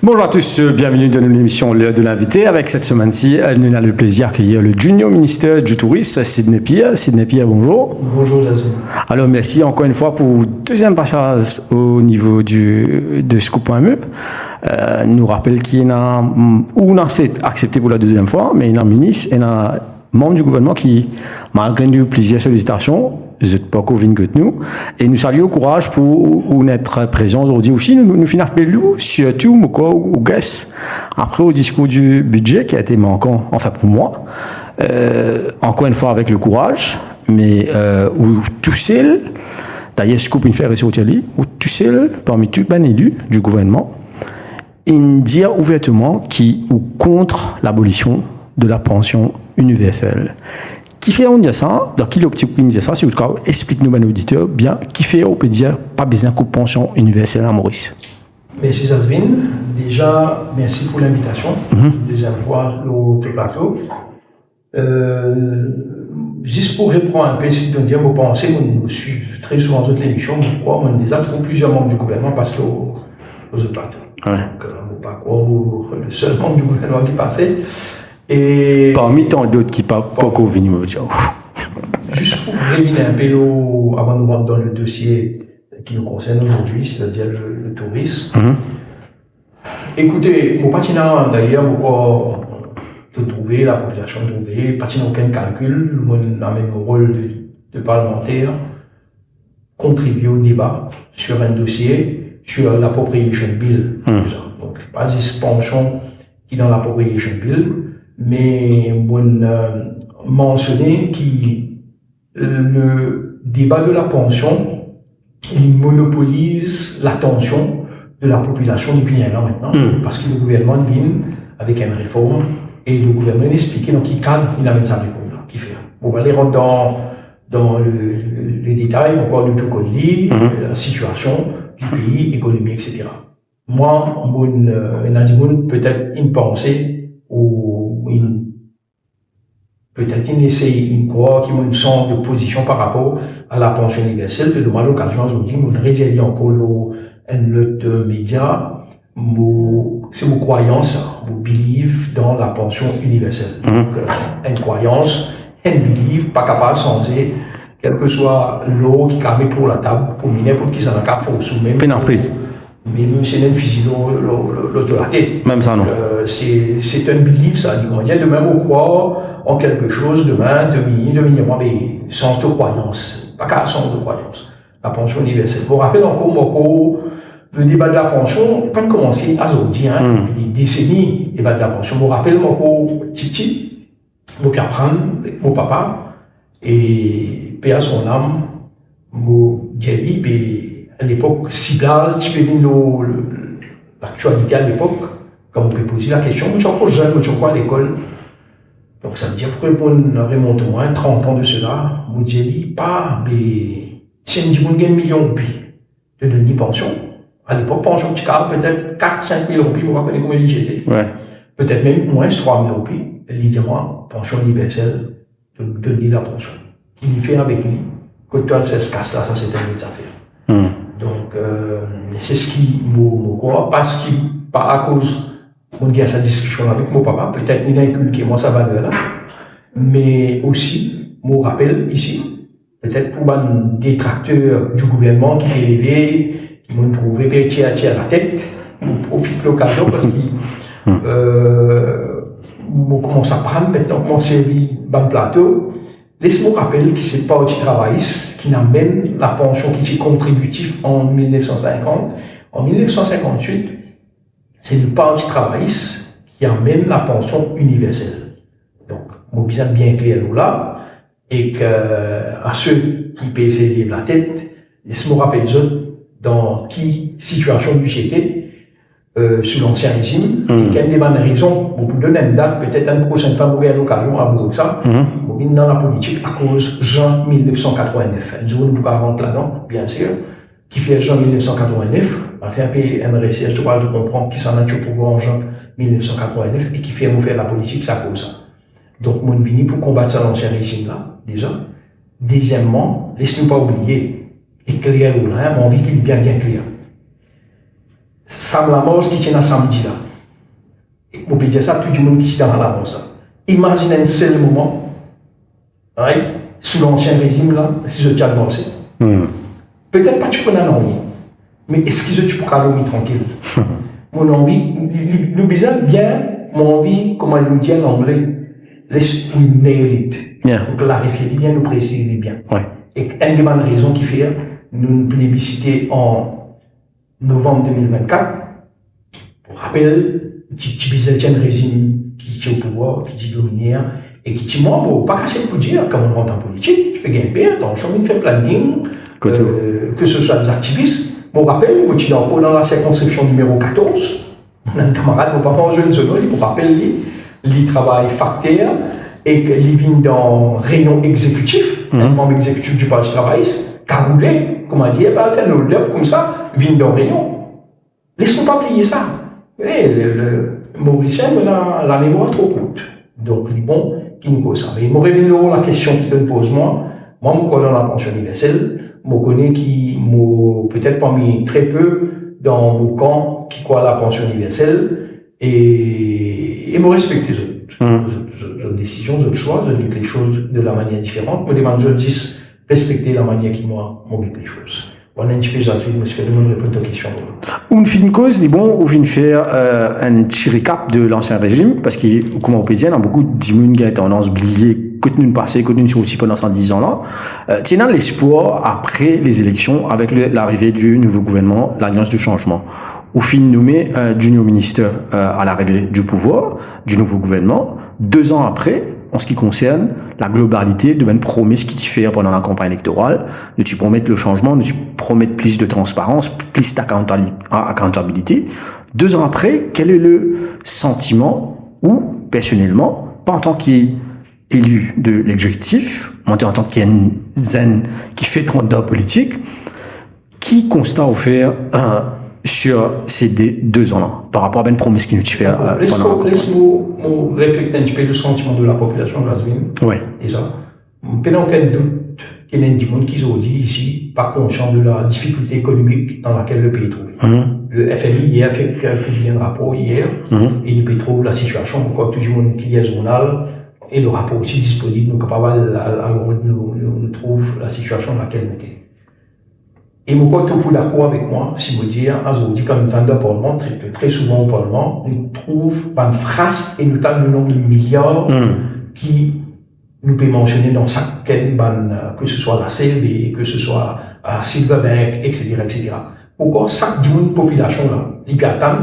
Bonjour à tous, bienvenue dans l'émission L'heure de l'invité. Avec cette semaine-ci, nous avons le plaisir d'accueillir le Junior ministre du Tourisme, Sidney Pierre. Sidney Pierre, bonjour. Bonjour Jasmine. Alors merci encore une fois pour deuxième passage au niveau de Scoop.me. Nous rappelle qu'il y a on a accepté pour la deuxième fois, mais il y a un ministre et un membre du gouvernement qui, malgré plusieurs sollicitations, vous n'êtes pas convaincu que nous. Et nous saluons au courage pour être présents aujourd'hui aussi. Nous finissons par nous, surtout, au guest, après au discours du budget qui a été manquant, enfin pour moi. Encore une fois avec le courage, mais où tout seul, d'ailleurs, Scoop une faire sur Télé, où tout seul, parmi tous les élus du gouvernement, il dit ouvertement qu'il ou contre l'abolition de la pension universelle. Qui fait on dit ça, dans quelle optique on dit ça, si vous explique-nous, mes auditeurs, bien, qui fait on peut dire pas besoin de pension universelle à Maurice. Merci Jasmine. Déjà, merci pour l'invitation. Deuxième fois, au plateau. Juste pour reprendre un peu ce que dire, vous pensez, vous suivez très souvent dans l'émission, je crois, on déjà trouve plusieurs membres du gouvernement passent aux autres plateaux. Ouais. Donc, on pas croire le seul membre du gouvernement qui passait. Et parmi tant d'autres qui parlent pas qu'au venu, juste pour réviser un peu avant de rentrer dans le dossier qui nous concerne aujourd'hui, c'est-à-dire le tourisme. Écoutez, mon patinat d'ailleurs, de trouver, la population de trouver, patinat aucun calcul, moi, dans même rôle de parlementaire, contribuer au débat sur un dossier, sur l'appropriation bill. Donc, pas juste pension qui est dans l'appropriation bill, mais mentionner que le débat de la pension il monopolise l'attention de la population depuis un an maintenant, parce que le gouvernement vient avec une réforme et le gouvernement explique dans quel cadre il amène sa réforme là, qui fait. On va aller rentrer dans les détails, on parle de tout qu'on dit, la situation du pays, économie, etc. Moi, peut-être une pensée ou peut-être une essaye, une croix qui m'a une sorte de position par rapport à la pension universelle. Peut demander l'occasion aujourd'hui, mon réserve encore notre média, c'est mon croyance, mon belief dans la pension universelle. Donc, une croyance, un belief, pas capable de changer, quel que soit l'eau qui a mis pour la table, pour miner, pour qui s'en a qu'à faire sous même. Mais c'est même physique l'autorité. Même ça, non. C'est un belief, ça. Il y a de même au croire en quelque chose, demain, demi-mois, mais sens de croyance. Pas qu'à sens de croyance. La pension universelle. Pour rappeler encore, le débat de la pension, pas de commencer à aujourd'hui, des décennies, le débat de la pension. Je me rappelle, Titi, mon père mon papa, et paix à son âme, mon Djeli, puis à l'époque, ciblage, tu peux dire l'actualité à l'époque, quand on peut poser la question, je suis encore jeune, je suis encore à l'école. Donc ça veut dire, pour répondre, remonte au moins 30 ans de cela, mon Djeli, pas, mais si on dit qu'on gagne 1 million de roupies de donner pension, à l'époque, pension petit cadre, peut-être 4-5 000 roupies, on va connaître comment il était. Ouais. Peut-être même moins 3 000 roupies, l'évidemment, pension universelle, de donner la pension. Qui fait avec lui, que toi, c'est ce casse-là, ça c'est une autre affaire. Donc, c'est ce qui me croit, parce que, pas à cause, on a sa discussion avec mon papa, peut-être il a inculqué moi sa valeur là, mais aussi, me rappelle ici, peut-être pour un détracteur du gouvernement qui est élevé, qui m'ont trouvé petit à la tête, on profite de l'occasion parce que, on commence à prendre maintenant, mon série, dans le plateau. Laisse-moi rappeler que c'est pas un petit travailliste qui n'amène la pension qui est contributive en 1950. En 1958, c'est le parti travailliste qui amène la pension universelle. Donc, mon besoin bien clair là, et que, à ceux qui paient essayer de la tête, laisse-moi rappeler dans qui situation budgétaire, sur l'ancien régime, il y a des bonnes raisons, pour vous donner une date, peut-être une prochaine fois, vous aurez l'occasion à vous de ça, dans la politique à cause juin 1989. Nous avons 40 là-dedans, bien sûr, qui fait juin 1989, on a fait un peu un récit, je dois de comprendre qui s'en a tué pour voir en juin 1989, et qui fait nous faire la politique, ça cause ça. Donc, mon vini pour combattre ça l'ancien régime là, déjà. Deuxièmement, laisse-nous pas oublier, et clair ou là, mon envie qu'il est bien clair. Sam Lamos qui tient à samedi là. Et on peut dire ça, tout le monde qui est dans l'avance. Imagine un seul moment, right, sous l'ancien régime là, si je tiens à lancer. Peut-être pas tu peux en envie, mais est-ce que tu peux dormir tranquille? Mon envie, nous besoin bien, mon envie, comment on dit en anglais, let's nail it. Yeah. Nous clarifier bien, nous préciser bien. Ouais. Et une des bonnes raisons qui fait, nous plébisciter en novembre 2024, pour rappel, tu bisais un régime qui est au pouvoir, qui est dominaire, et qui dit, moi, bon, pas caché pour dire, comme on rentre en politique, tu peux gagner, ton chemin fait planning, que ce soit des activistes. Mon rappel, moi, je suis dans la circonscription numéro 14, on a un camarade, mon papa, jeune zone, pour rappeler, il travaille facteur, et qu'il vient dans réunion exécutif, un membre exécutif du Parti travail, cagoulé, comment dire, pas faire nos lobes comme ça, vient dans réunion. Laisse-nous pas oublier ça. Le Mauricien, la mémoire trop courte. Donc, il est bon qu'il nous pose ça. Mais moi, la question qu'il te pose, moi, je connais la pension universelle, je connais qui, peut-être parmi très peu dans mon camp, qui croit la pension universelle, et je respecte les autres. J'ai décision, j'ai choix, je dis les choses de la manière différente, mais les gens disent respecter la manière qui moi dit les choses. On a un petit peu j'assume, je vais demander répondre aux questions. On fait une cause, on vient faire un petit récap de l'ancien régime, parce que, comme on peut dire, il y a beaucoup de gens qui ont tendance à oublier que nous passé, que nous sommes aussi pendant 110 ans là. Tiens l'espoir après les élections, avec l'arrivée du nouveau gouvernement, l'Alliance du changement. Au fin nommé du nouveau ministre à l'arrivée du pouvoir, du nouveau gouvernement, 2 ans après, en ce qui concerne la globalité de même promesse qui t'y fait pendant la campagne électorale, de tu promettre le changement, de tu promettre plus de transparence, plus d'accountabilité. 2 ans après, quel est le sentiment ou, personnellement, pas en tant qu'élu de l'exécutif, mais en tant qu'un zen qui fait trop de politique, qui constat offert sur ces 2 ans-là, par rapport à une promesse qui nous fait pendant la Laisse-moi réfléchir un petit peu le sentiment de la population de la Svine. Oui. Déjà, pendant aucun doute qu'il y a des gens qui ont dit ici, pas conscient de la difficulté économique dans laquelle le pays trouve. Le FMI hier fait publier un rapport hier, et le pays trouve la situation, pourquoi tout le monde qui est journal, et le rapport aussi disponible, nous capables nous trouve la situation dans laquelle nous sommes. Et vous êtes tout d'accord avec moi, si vous dites, quand nous sommes dans le Parlement, très souvent au Parlement, nous trouvons une phrase et nous avons le nombre de milliards qui nous peut mentionner dans chaque que ce soit la CLB, que ce soit à Silverbank, etc., etc. Pourquoi chaque population là, il peut attendre,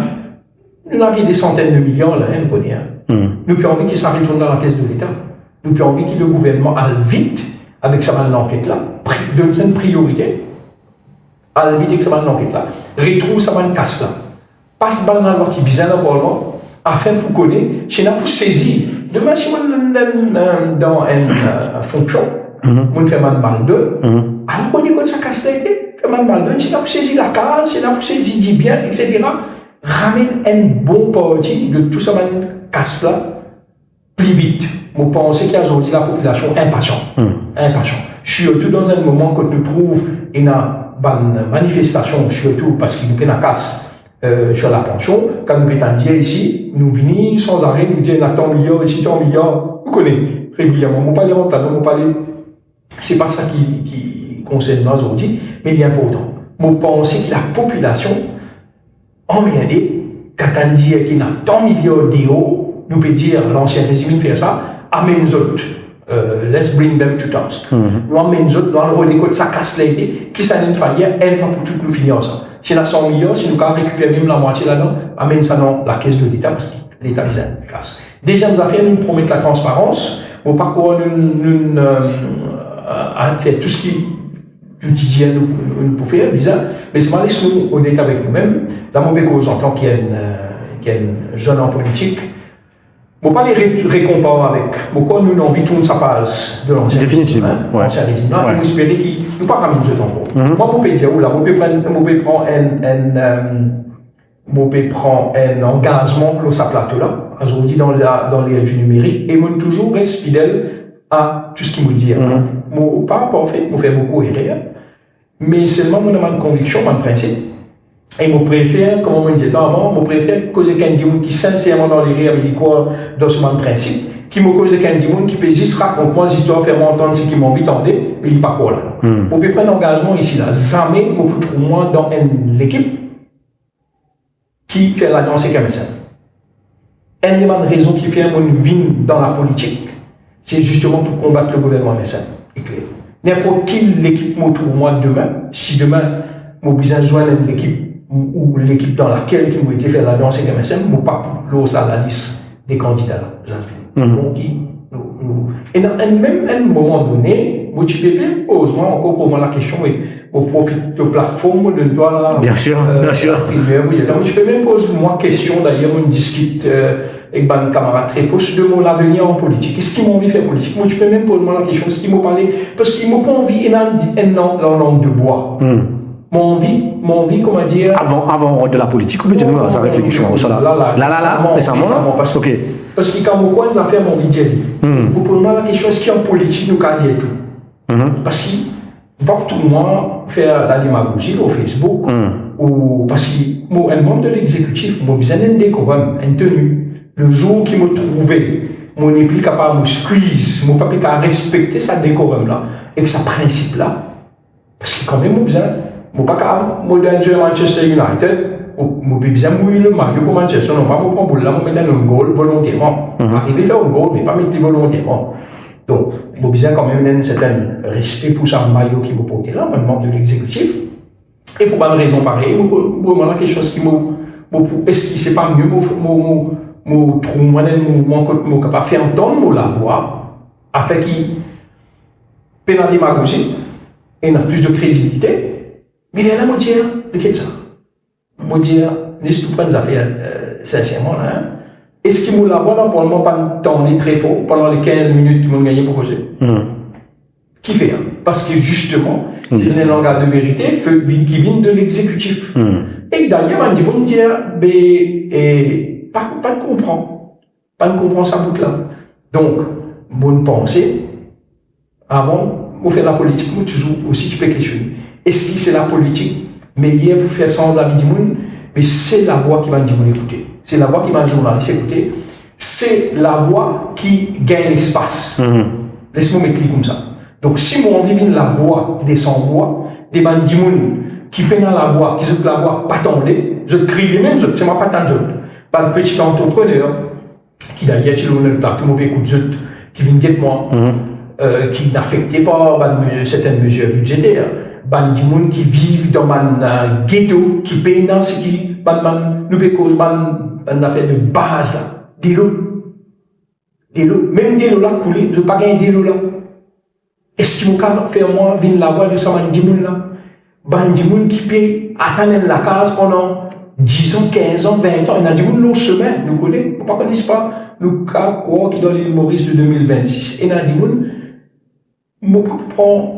nous avons des centaines de milliards là, nous connaissons. Nous avons envie qu'ils s'arrêtent dans la caisse de l'État. Nous avons envie que le gouvernement aille vite avec sa enquête là, donne une priorité. À la vite que ça va l'enquête là, retrouve ça va une casse là, passe balle dans le qui bizarre dans le Parlement, afin pour connaître, chez nous pour saisir. Demain, si on dans une fonction, on fait mal de, alors on dit que ça casse là été, fait mal de, si on pour saisir la case, si on pour saisir du bien, etc. Ramène un bon parti de tout ça va une casse là, plus vite. Je pense qu'il y a aujourd'hui la population impatiente. Surtout dans un moment que nous trouvons une manifestation, surtout parce qu'il nous fait la casse sur la pension, quand nous pétons dire ici, nous venons sans arrêt, nous disons, tant milliard, ici tant milliard, vous connaissez régulièrement, mon palais en plan, mon palais, c'est pas ça qui concerne nous aujourd'hui, mais il est important. Je pense que la population, en réalité, quand on dit qu'il y a tant milliards d'euros, nous peut dire, l'ancien régime fait ça, amène les autres. Let's bring them to task. Nous amène les autres, nous allons redécoder sa casse l'été, qui s'en est failli, une fois pour toutes nous finir ça. Si on a 100 millions, si nous récupérons même la moitié là-dedans, amène ça dans la caisse de l'État, parce que l'État les a casse. Déjà, nous avons fait, nous promettre la transparence, au parcours, nous fait tout ce qui quotidien nous pouvons faire, bizarre, mais c'est mal nous honnêtes avec nous-mêmes. Là, mon bécause, en tant qu'il y a un jeune en politique, il ne faut pas les récompenser avec. Pourquoi nous n'envie tout ça passe de l'ancien régime. Définitivement. L'ancien régime. Là, nous espérons qu'il ne nous pas ramener ce temps. Moi, je peux dire, là, je prends un engagement pour ce plateau-là, aujourd'hui dans l'ère du numérique, et moi, toujours reste fidèle à tout ce qu'il me dit. Par rapport au fait, je fais beaucoup erreur, mais seulement, moi, j'ai une conviction, un principe. Et je préfère, comme on me disait avant, je préfère causer quelqu'un qui sincèrement dans les rires américains dans ce même principe, qui me cause quelqu'un qui peut juste raconter moi des histoires, faire m'entendre ce qui m'ont envie d'entendre, mais il n'est pas quoi là. On peut prendre un engagement ici là. Jamais, je peux trouver moi dans l'équipe qui fait la danse et qui ça. Une des raisons qui fait mon vie dans la politique, c'est justement pour combattre le gouvernement MSN. C'est clair. N'importe quelle équipe me trouve moi demain, si demain, je besoin de joindre l'équipe ou l'équipe dans laquelle qui m'a été fait la danse et qui MSN, je ne peux pas pour ça la liste des candidats là. Et dans un moment donné, tu peux bien poser encore pour moi la question, au profit de plateforme de toi là. Bien sûr, bien sûr. Donc, je peux même poser moi question, d'ailleurs, on discute avec mon camarade très proche de mon avenir en politique. Qu'est-ce qui m'a envie de faire politique? Moi, tu peux même poser moi la question, ce qui m'a parlé, parce qu'il m'a pas envie un langue de bois. Mon envie, comment dire. Avant de la politique, ou bien ça réflexion sur ça là, récemment, parce que quand moi, ça fait mon envie de dire. Vous posez moi la question, est-ce qu'en politique, nous cadre tout? Parce que, pas tout le monde faire la démagogie au Facebook, ou parce que, moi, un membre de l'exécutif, moi, besoin d'un décorum, un tenue. Le jour qu'il m'a trouvé, mon n'est capable de me squeeze, mon pas capable de respecter sa décorum là, et que sa principe là, parce que quand même, moi, besoin, moi, pas capable, moi, d'un jeu Manchester United, moi, besoin de mouiller le maillot pour Manchester, non, pas, moi, prendre là, moi, mettre un goal volontairement. Arriver à faire un goal, mais pas mettre volontairement. Donc, j'ai besoin quand même d'un certain respect pour ce maillot qui m'a porté là, un membre de l'exécutif. Et pour une raison pareille, moi, quelque chose qui m'a. Est-ce que c'est pas mieux, moi, trouve moi un mouvement que moi capable de faire entendre la voix, afin qu'il peine la démagogie et n'a plus de crédibilité. Mais il est là, moi, dire, de qu'est-ce que ça? Moi, dire, laisse tout prendre ça affaires, sincèrement, là, hein. Est-ce qu'ils m'ont la voix normalement pas tendre très fort pendant les 15 minutes qu'ils m'ont gagné pour causer? Qui fait? Parce que justement, c'est un langage de vérité qui vient de l'exécutif. Et d'ailleurs, on dit, bon, dire, pas de comprendre. Pas de comprendre ça bout là. Donc, mon pensée, avant, pour faire la politique, moi, toujours aussi, tu peux questionner. Est-ce que c'est la politique meilleure pour faire sens de la vie du monde? Mais c'est la voix qui va dire, mon écouter. C'est la voix qui va le journaliste écouter. C'est la voix qui gagne l'espace. Laisse-moi m'écrire comme ça. Donc, si mon envie vient de la voix, des sans-voix, des bandimouns qui peinent la voix, qui se la voix, pas tendée, je crie même, c'est moi pas tant pas le petit entrepreneur, qui d'ailleurs, tu l'as partout, mauvais coup de qui vient de moi, qui n'affectait pas certaines mesures budgétaires. Bandimouns qui vivent dans un ghetto, qui peinent ce qui, nous cause une affaire de base là, des lots, même des lots là coulés, je ne veux pas gagner des lots là. Est-ce qu'il m'a fait moi venir la voix de ça bandimoun là? Bandimoun qui peut attendre la case pendant 10 ans, 15 ans, 20 ans. Il y a des gens longue semaine, nous connaissons, nous ne connaissons pas le cas qui est dans l'île Maurice de 2026. Et il y a des gens, nous prendre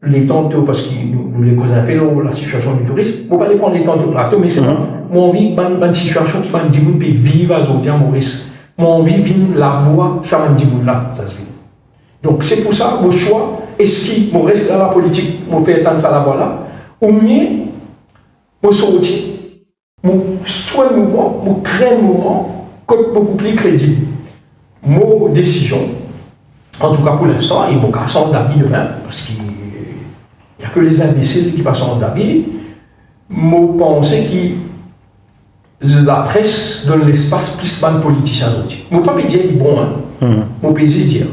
les tantôt parce que nous les causons un peu la situation du tourisme. Nous ne pas les prendre les tantôt là, mais c'est pas mon envie, une situation qui va dire que peut vivre à Zodian Maurice. Mon envie vient la voix, ça va dire là, ça se vit. Donc c'est pour ça mon choix, est-ce qu'il me reste dans la politique, me fait attendre ça là-bas là, ou mieux, me sortir, me soigner le mouvement, me créer un mouvement beaucoup plus crédible. Mon décision, en tout cas pour l'instant, il n'y a pas sens d'habit demain, parce qu'il n'y a que les imbéciles qui passent en d'habit. Je pense que la presse donne l'espace plus à les politiciens. Je ne peux pas me dire bon, je peux dire.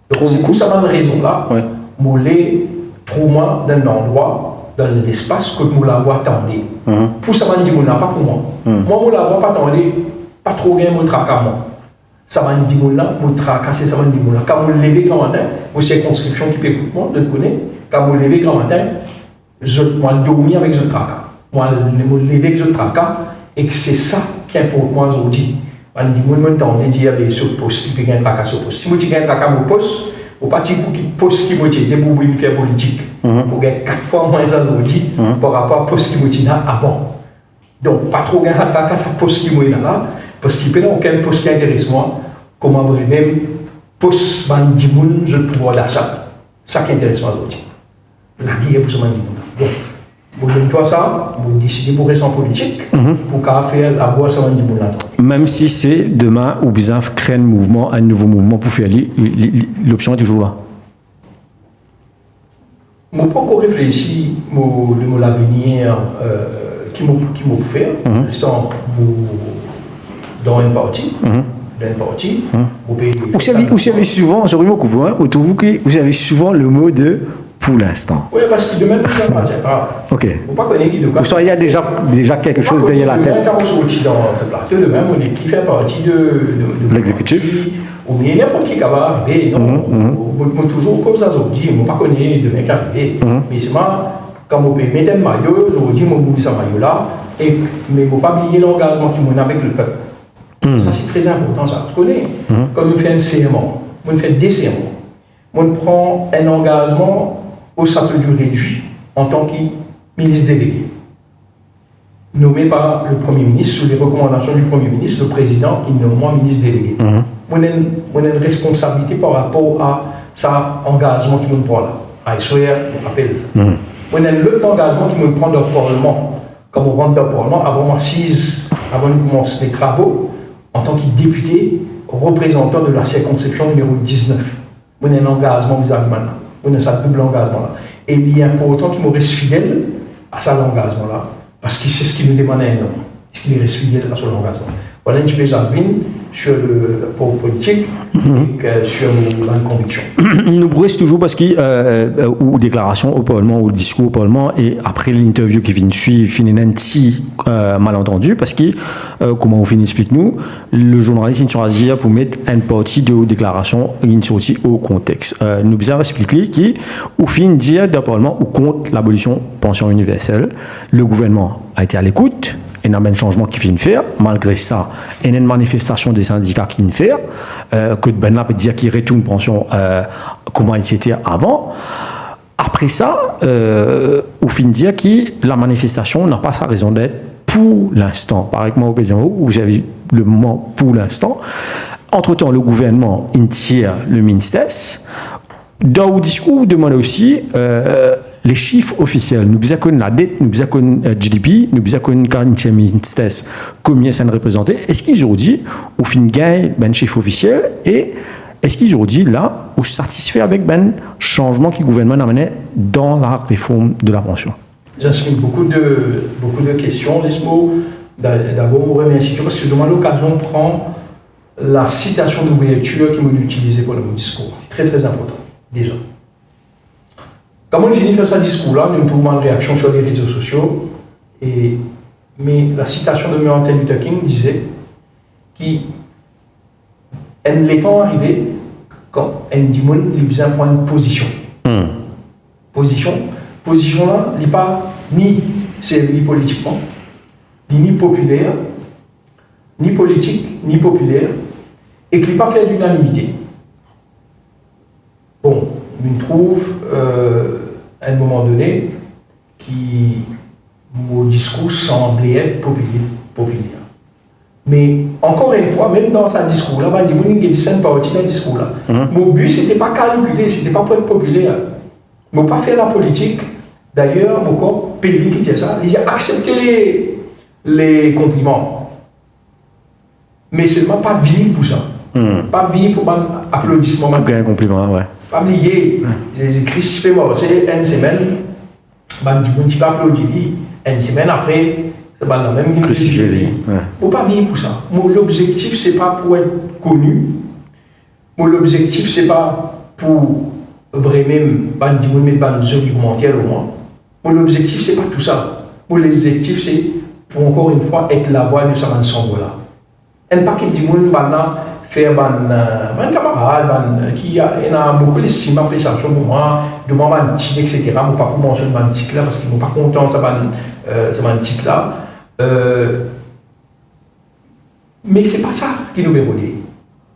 Donc c'est pour ça une raison là, je trouve moi dans l'endroit, dans l'espace que je la vois tendue. Pour ça je dis pas pour moi. Moi je la vois pas tendue, pas trop bien mon tracas moi. Ça m'a dit mon tracas, c'est ça m'a dit là. Quand je me lève grand matin, moi circonscription qui peut écouter moi, je le connais. Quand je me lève grand matin, je dormir avec ce tracas. Moi je me lève avec ce tracas et que c'est ça qui importe moi aujourd'hui. On dit, moi, je dis, il y a sur poste, il y a un tracas sur poste. Si moi, j'ai un tracas sur poste, au parti qui poste qui motive, des boubouilles faire politique. Vous gagnez 4 fois moins aujourd'hui par rapport à poste qui motive avant. Donc, pas trop gagner un tracas sur poste qui motive là, parce qu'il n'y a aucun poste qui intéresse moi, comment vraiment poste bandimoun, je pouvoir d'achat. Ça qui intéresse moi aujourd'hui. La guerre pour ce bandimoun. Donc, même toi ça, vous décidez pour rester en politique, pour faire la voix ça du monde là. Même si c'est demain ou besoin de créer un nouveau mouvement pour faire l'option est toujours là. Je n'ai pas encore réfléchi de l'avenir qui m'a faire. Pour l'instant, dans une partie. Vous savez souvent, je remarque vous savez souvent le mot de pour l'instant. Oui, parce que demain, ça ne m'attire pas. Ok. Faut pas connaître qui de quoi. Il y a déjà quelque chose derrière la tête. Quand on sortit dans le plateau, demain, on est qui fait partie de l'exécutif. Ou bien n'importe qui va arriver. Non, moi toujours comme ça, je dis, je ne pas connaître demain qui arriver. Mais c'est moi, quand je peux mettre un maillot, je dis, je mets ce maillot là, mais je ne pas oublier l'engagement qui m'a avec le peuple. Ça, c'est très important, ça. Vous connaissez, quand on fait un serment, on fait des serments, on prend un engagement au château du réduit en tant que ministre délégué. Nommé par le Premier ministre, sous les recommandations du Premier ministre, le président, il nomme moi ministre délégué. On a une responsabilité par rapport à ça engagement qui nous prend là. À Israël, on rappelle ça. On a l'autre engagement qui nous prend dans le Parlement. Comme on rentre dans le Parlement, avant de commencer les travaux, en tant que député, représentant de la circonscription numéro 19. On a un engagement vis-à-vis maintenant. On a ça double engagement là. Et il est important qu'il me reste fidèle à ça engagement là. Parce que c'est ce qui nous demande un homme. Est-ce qu'il reste fidèle à son engagement. Voilà un petit peu Jasmine sur le pauvre politique et sur la conviction. Il nous brise toujours parce qu'il ou déclaration au Parlement ou discours au Parlement et après l'interview qui vient de suivre, finit un petit malentendu parce que, comment on finit explique-nous, le journaliste il choisit pour mettre une partie de déclaration il sorti au contexte. Nous bien expliquer qui au fin dire du Parlement ou contre l'abolition pension universelle, le gouvernement a été à l'écoute. Il y a un changement qui vient de faire. Malgré ça, il y a une manifestation des syndicats qui vient de faire. Que Ben là peut dire qu'il retourne pension comment il était avant. Après ça, au fin de dire que la manifestation n'a pas sa raison d'être pour l'instant. Par exemple, au président, vous avez le moment pour l'instant. Entre-temps, le gouvernement tire le ministère. Dans le discours, vous demandez aussi les chiffres officiels. Nous avons la dette, nous avons GDP, nous avons 40e ministère, combien ça représente. Est-ce qu'ils ont dit, au fin de gain, ben chiffre officiel, et est-ce qu'ils ont dit là, ou satisfait avec ben changement que le gouvernement a mené dans la réforme de la pension? Jasmine, beaucoup de questions. Laisse-moi d'abord vous remercier parce que demande l'occasion de prendre la citation d'ouverture qui m'a utilisée pour le discours. C'est très très important, déjà. Quand on finit de faire ce discours-là, nous trouvons une réaction sur les réseaux sociaux. Mais la citation de Martin Luther King disait qu'il est temps arrivé quand un démon il besoin prendre une position. Position là, il n'est pas ni servi politiquement, ni populaire, ni politique, ni populaire, et qu'il n'est pas fait d'unanimité. Bon, on trouve à un moment donné qui mon discours semblait être populaire. Mais encore une fois, même dans ce discours-là, il y a une partie dans ce discours-là. Mon but, ce n'était pas calculé, ce n'était pas pour être populaire. Je n'ai pas fait la politique. D'ailleurs, mon corps, pays qui dit ça, il a accepté les compliments. Mais seulement pas vivre pour ça. Pas vivre pour un applaudissement. Pour un compliment, ouais. Pas oublier, Christ fait moi, c'est une semaine, je ne pas applaudir, une semaine après, c'est la même qui crucifié. Il ne faut pas vivre pour ça. L'objectif, ce n'est pas pour être connu. L'objectif, ce n'est pas pour vraiment mettre un jeu documentaire au moins. L'objectif, ce n'est pas tout ça. L'objectif, c'est pour encore une fois être la voix de ce ensemble-là. Un paquet de monde maintenant faire un camarade qui a beaucoup d'estime, appréciation pour moi, de moi, un titre, etc. Je ne vais pas pour mentionner un titre là parce qu'ils ne sont pas contents de ce titre là. Mais ce n'est pas ça qui nous met relier.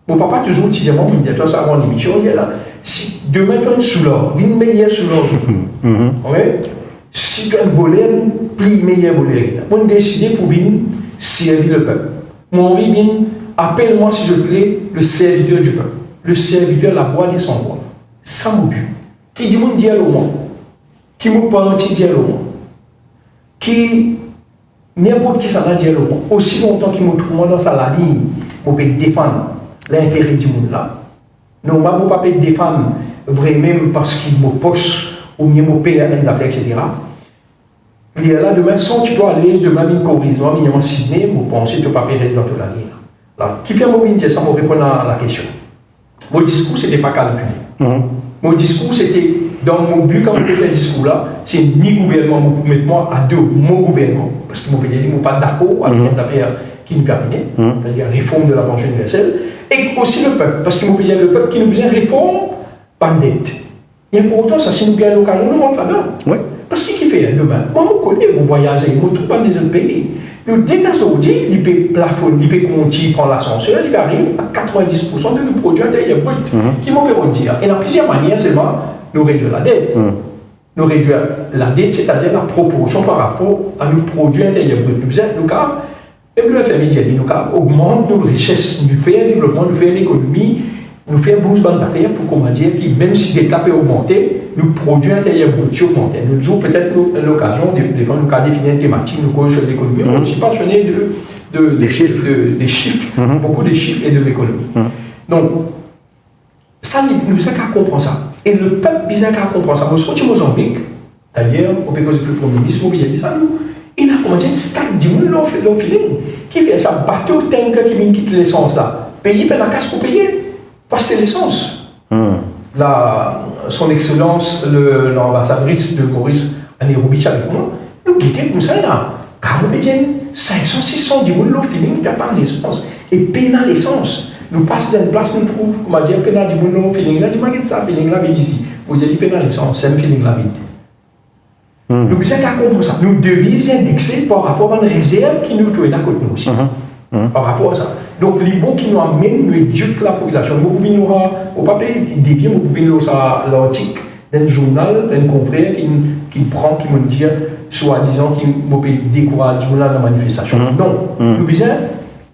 Mon papa toujours disait, moi, il y a ça avant l'émission, il y a là, si demain tu as une sous l'or, une meilleure sous l'or. Si tu as un voleur, plus meilleur voleur. On a décidé pour venir servir le peuple. Mon envie vient, appelle-moi si je te plais, le serviteur du peuple. Le serviteur, la voix des sans-voix. Ça mon but. Qui dit mon dialogue au monde. Qui me parle anti-dialogue au monde. qui, n'importe qui ça va dire, aussi longtemps qu'il me trouve dans sa ligne, on peut défendre l'intérêt du monde là. Non, on ne peut pas défendre vraiment parce qu'il me poche ou bien me paye un affaire, etc. Il y a là demain, sans tu dois aller, demain, une corrige, moi, minimum Sydney, je pense que tu ne peux pas payer dans toute la ligne. Là, qui fait mon dire ça, je répondre à la question. Mon discours, ce n'était pas calculé. Mon discours, c'était, dans mon but, quand je fais un discours là, c'est ni gouvernement, pour mettre moi à deux, mon gouvernement, parce que mon pays n'est pas d'accord avec les affaires qui nous permettent, c'est-à-dire la réforme de la pension universelle, et aussi le peuple, parce que mon pays, le peuple qui nous besoin de réforme, pas de dette. Et pourtant, ça, si nous bien l'occasion, nous rentrons là-dedans. Oui. Parce qu'il fait demain, moi, je connais, vous voyagez, je trouve pas dans des autres pays. Nous, dès qu'à Saoudi, il peut plafonner, il peut compter, prendre l'ascenseur, il arrive à 90% de nos produits intérieurs bruts. Qui m'ont fait dire. Et dans plusieurs manières, seulement, nous réduire la dette. Nous réduire la dette, c'est-à-dire la proportion par rapport à nos produits intérieurs bruts. Nous, même le FMI, nous augmente nos richesses, nous fait un développement, nous fait l'économie, nous fait un boost dans les affaires pour comment dire, qui, même si des caps augmentés, nos produits intérieurs bruts augmentent. Nous jouons peut-être l'occasion de définir une thématique, nous coachons sur l'économie. Je suis passionné des chiffres, beaucoup de chiffres et de l'économie. Donc, ça, nous avons qu'à comprendre ça. Et le peuple bizarre qu'à comprendre ça. Moi, je suis au Mozambique, d'ailleurs, au pays que le Premier ministre, il a commencé une stack du monde, l'on feeling, qui fait ça, bateau tanker qui vient quitter l'essence là. Payer la casse pour payer. Parce que c'est l'essence. Son Excellence, l'ambassadrice de Maurice à Nairobi, avec moi, nous guidons comme ça là. Car nous payons 500, 600 du monde, le feeling qui attend l'essence. Et payer l'essence. Nous passons dans une place, nous trouvons, comment dire, payer du monde, le feeling là, dis-moi, ça, feeling là, vite ici. Vous dites, payer l'essence, c'est un feeling là, vite. Nous devons comprendre ça. Nous devions indexer par rapport à une réserve qui nous trouve à côté de nous aussi. Par rapport à ça. Donc, les bons qui nous amènent, nous éduquent la population. Nous pouvons nous, au papier, dévier, nous pouvons nous l'article d'un journal, d'un confrère qui prend, qui me dit, soi-disant, qui me décourage la manifestation. Non, nous besoin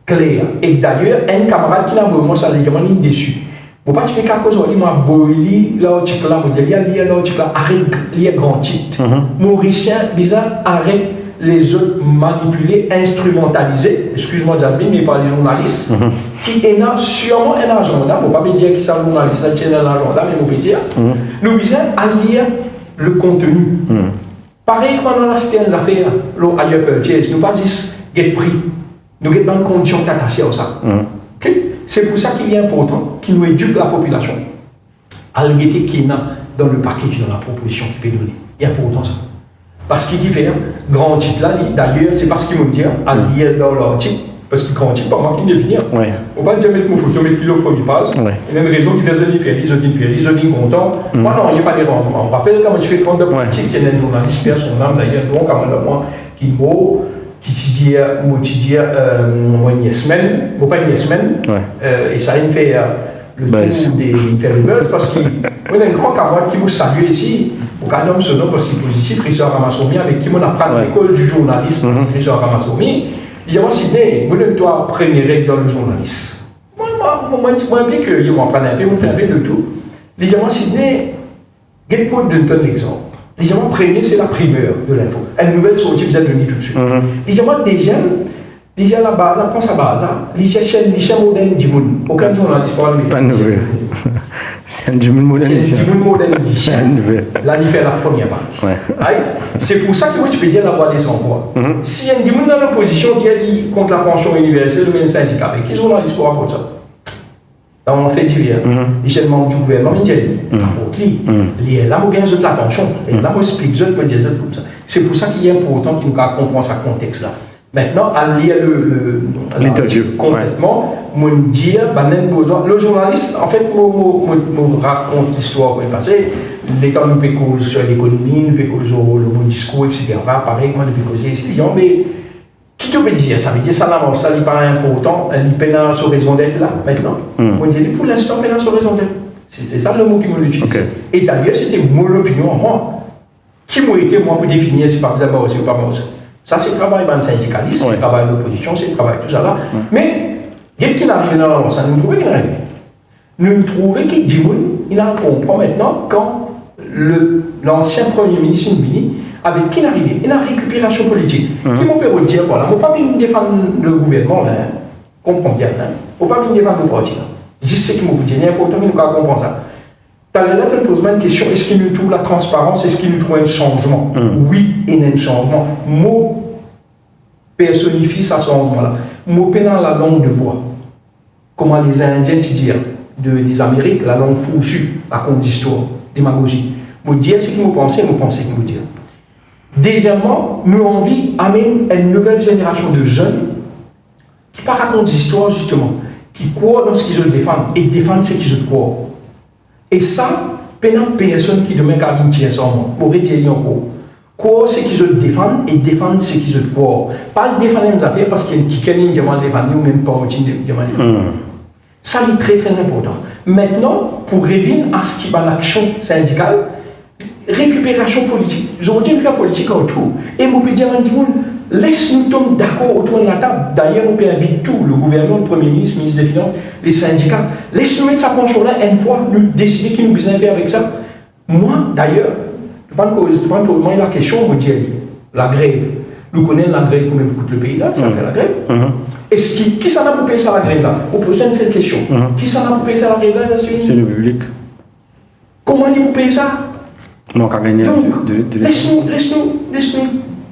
clair. Et d'ailleurs, un camarade qui n'a vraiment ça, il est déçu. Vous ne pouvez pas dire quelque chose, il m'a volé l'article là, il a lu l'article là, arrête de lire grand titre. Mauricien, bizarre, arrête les autres manipuler, instrumentaliser, excuse-moi Jasmine, mais par les journalistes, qui ont sûrement un agenda, il ne faut pas dire qu'ils sont journalistes, qui ont un agenda, mais on peut dire, nous disons à lire le contenu. Pareil comme dans la certaines affaires, ailleurs purchase, nous pas juste get prix, nous get dans une condition catastrophique ça. C'est pour ça qu'il est important qu'il nous éduque la population. À l'égalité qu'il y a dans le package, dans la proposition qu'il peut donner. Il est important ça. Parce qu'il fait grand titre là, d'ailleurs, c'est parce qu'il me dit à lire dans leur titre, parce que grand titre, pas moi qui me définir. On ne peut pas dire mettre mon photo, mettre le premier passe. Il y a une raison qui fait Zoni Ferry, Zoni content. Moi non, il n'y a pas d'érangement. On rappelle quand je fais 32 politiques, il y a un journaliste qui a son âme d'ailleurs, donc à moi, qui dit, moi une semaine, moi pas une semaine, et ça il me fait le tour des buzz parce qu'il y a un grand camarade qui vous salue ici. Au cas d'homme, ce nom, parce qu'il est positif, Richard Ramassoumi, avec qui on apprend l'école du journalisme, Richard Ramassoumi, il dit, moi, Sidney, vous donne-toi première règle dans le journalisme. Moi, je dis que je m'apprends un peu, je fais un peu de tout. Il dit, moi, Sidney, je vais te donner un exemple. Il dit, moi, premier, c'est la primeur de l'info. Une nouvelle sortie, vous avez donné tout de suite. Il dit, moi, déjà la base, prend sa base, les chaînes modernes du monde. Aucun journaliste ne parle de pas nouvelle. C'est du monde moderne. C'est du monde moderne. Là, il fait la première partie. C'est pour ça que moi, tu peux dire la voix des sans-voix. S'il y a des gens dans l'opposition qui a dit contre la pension universelle, le même syndicat, qui journaliste pour rapporter ça? Là, on fait divers. Les chaînes membres du gouvernement, il y a là, on gagne la pension. Et là, on explique, on dit comme ça. C'est pour ça qu'il est important qu'il nous comprenne ce contexte-là. Maintenant, à lire l'interview complètement, me dire, le journaliste, en fait, me raconte l'histoire qu'on est passé. L'état nous peut causer sur l'économie, nous peut causer le discours, etc. Pareil, moi, nous peut causer ici. Mais, qui te peut dire ça? Ça veut dire ça, ça n'est pas important, il peine sur raison d'être là, maintenant. On dit, pour l'instant, peine sur raison d'être. C'est ça le mot qui me l'utilise. Et d'ailleurs, c'était mon opinion en moi. Qui m'a été, moi, pour définir si par exemple, aussi ou pas moi aussi. Ça, c'est le travail d'un syndicaliste, c'est le travail de l'opposition, c'est le travail tout ça là. Mais, dès qu'il arrive dans l'avance, nous trouvons qu'il arrive. Nous trouvons qu'il dit, il a compris maintenant quand l'ancien premier ministre Vini, avec qui il est arrivé, il a récupération politique. Qui m'a pu dire, voilà, je ne pas venir défendre le gouvernement, là, comprends bien, je ne pas venir défendre le parti. Juste ce qui m'a dit, il est important que nous comprenions ça. Tu as là, tu te poses une question, est-ce qu'il nous trouve la transparence, est-ce qu'il nous trouve un changement? Oui, il y a un changement. Moi, personnifie ce changement-là. Moi, dans la langue de bois, comment les Indiens se disent des Amériques, la langue fourchue, la conte d'histoire, démagogie. Moi, dire ce que vous pensez, vous pensez que vous dire. Deuxièmement, nous avons envie d'amener une nouvelle génération de jeunes qui pas racontent des histoires, justement, qui croient dans ce qu'ils veulent défendre et défendent ce qu'ils veulent croire. Et ça, personne qui demain a une tienne sans moi, pour dire encore. Quoi, ce qu'ils veulent défendre et défendre ce qu'ils veulent croire. Pas défendre les affaires parce qu'il y a qui demande de défendre ou même pas de défendre. Ça, c'est très très important. Maintenant, pour revenir à ce qui est l'action syndicale, récupération politique. Aujourd'hui, on fait la politique autour. Et vous pouvez dire à tout le laisse-nous tomber d'accord autour de la table. D'ailleurs, on peut inviter tout, le gouvernement, le Premier ministre, le ministre des Finances, les syndicats. Laisse-nous mettre ça penchant-là une fois, nous décider qui nous besoin faire avec ça. Moi, d'ailleurs, je ne pose pas la question, on me dit la grève. Nous connaissons la grève, combien coûte le pays là, ça fait la grève. Est-ce qui s'en a pour payer ça la grève là? On pose une seule question. Qui s'en a pour payer ça la grève là? C'est le public. Comment il pour payer ça? Donc, à gagner de laisse-nous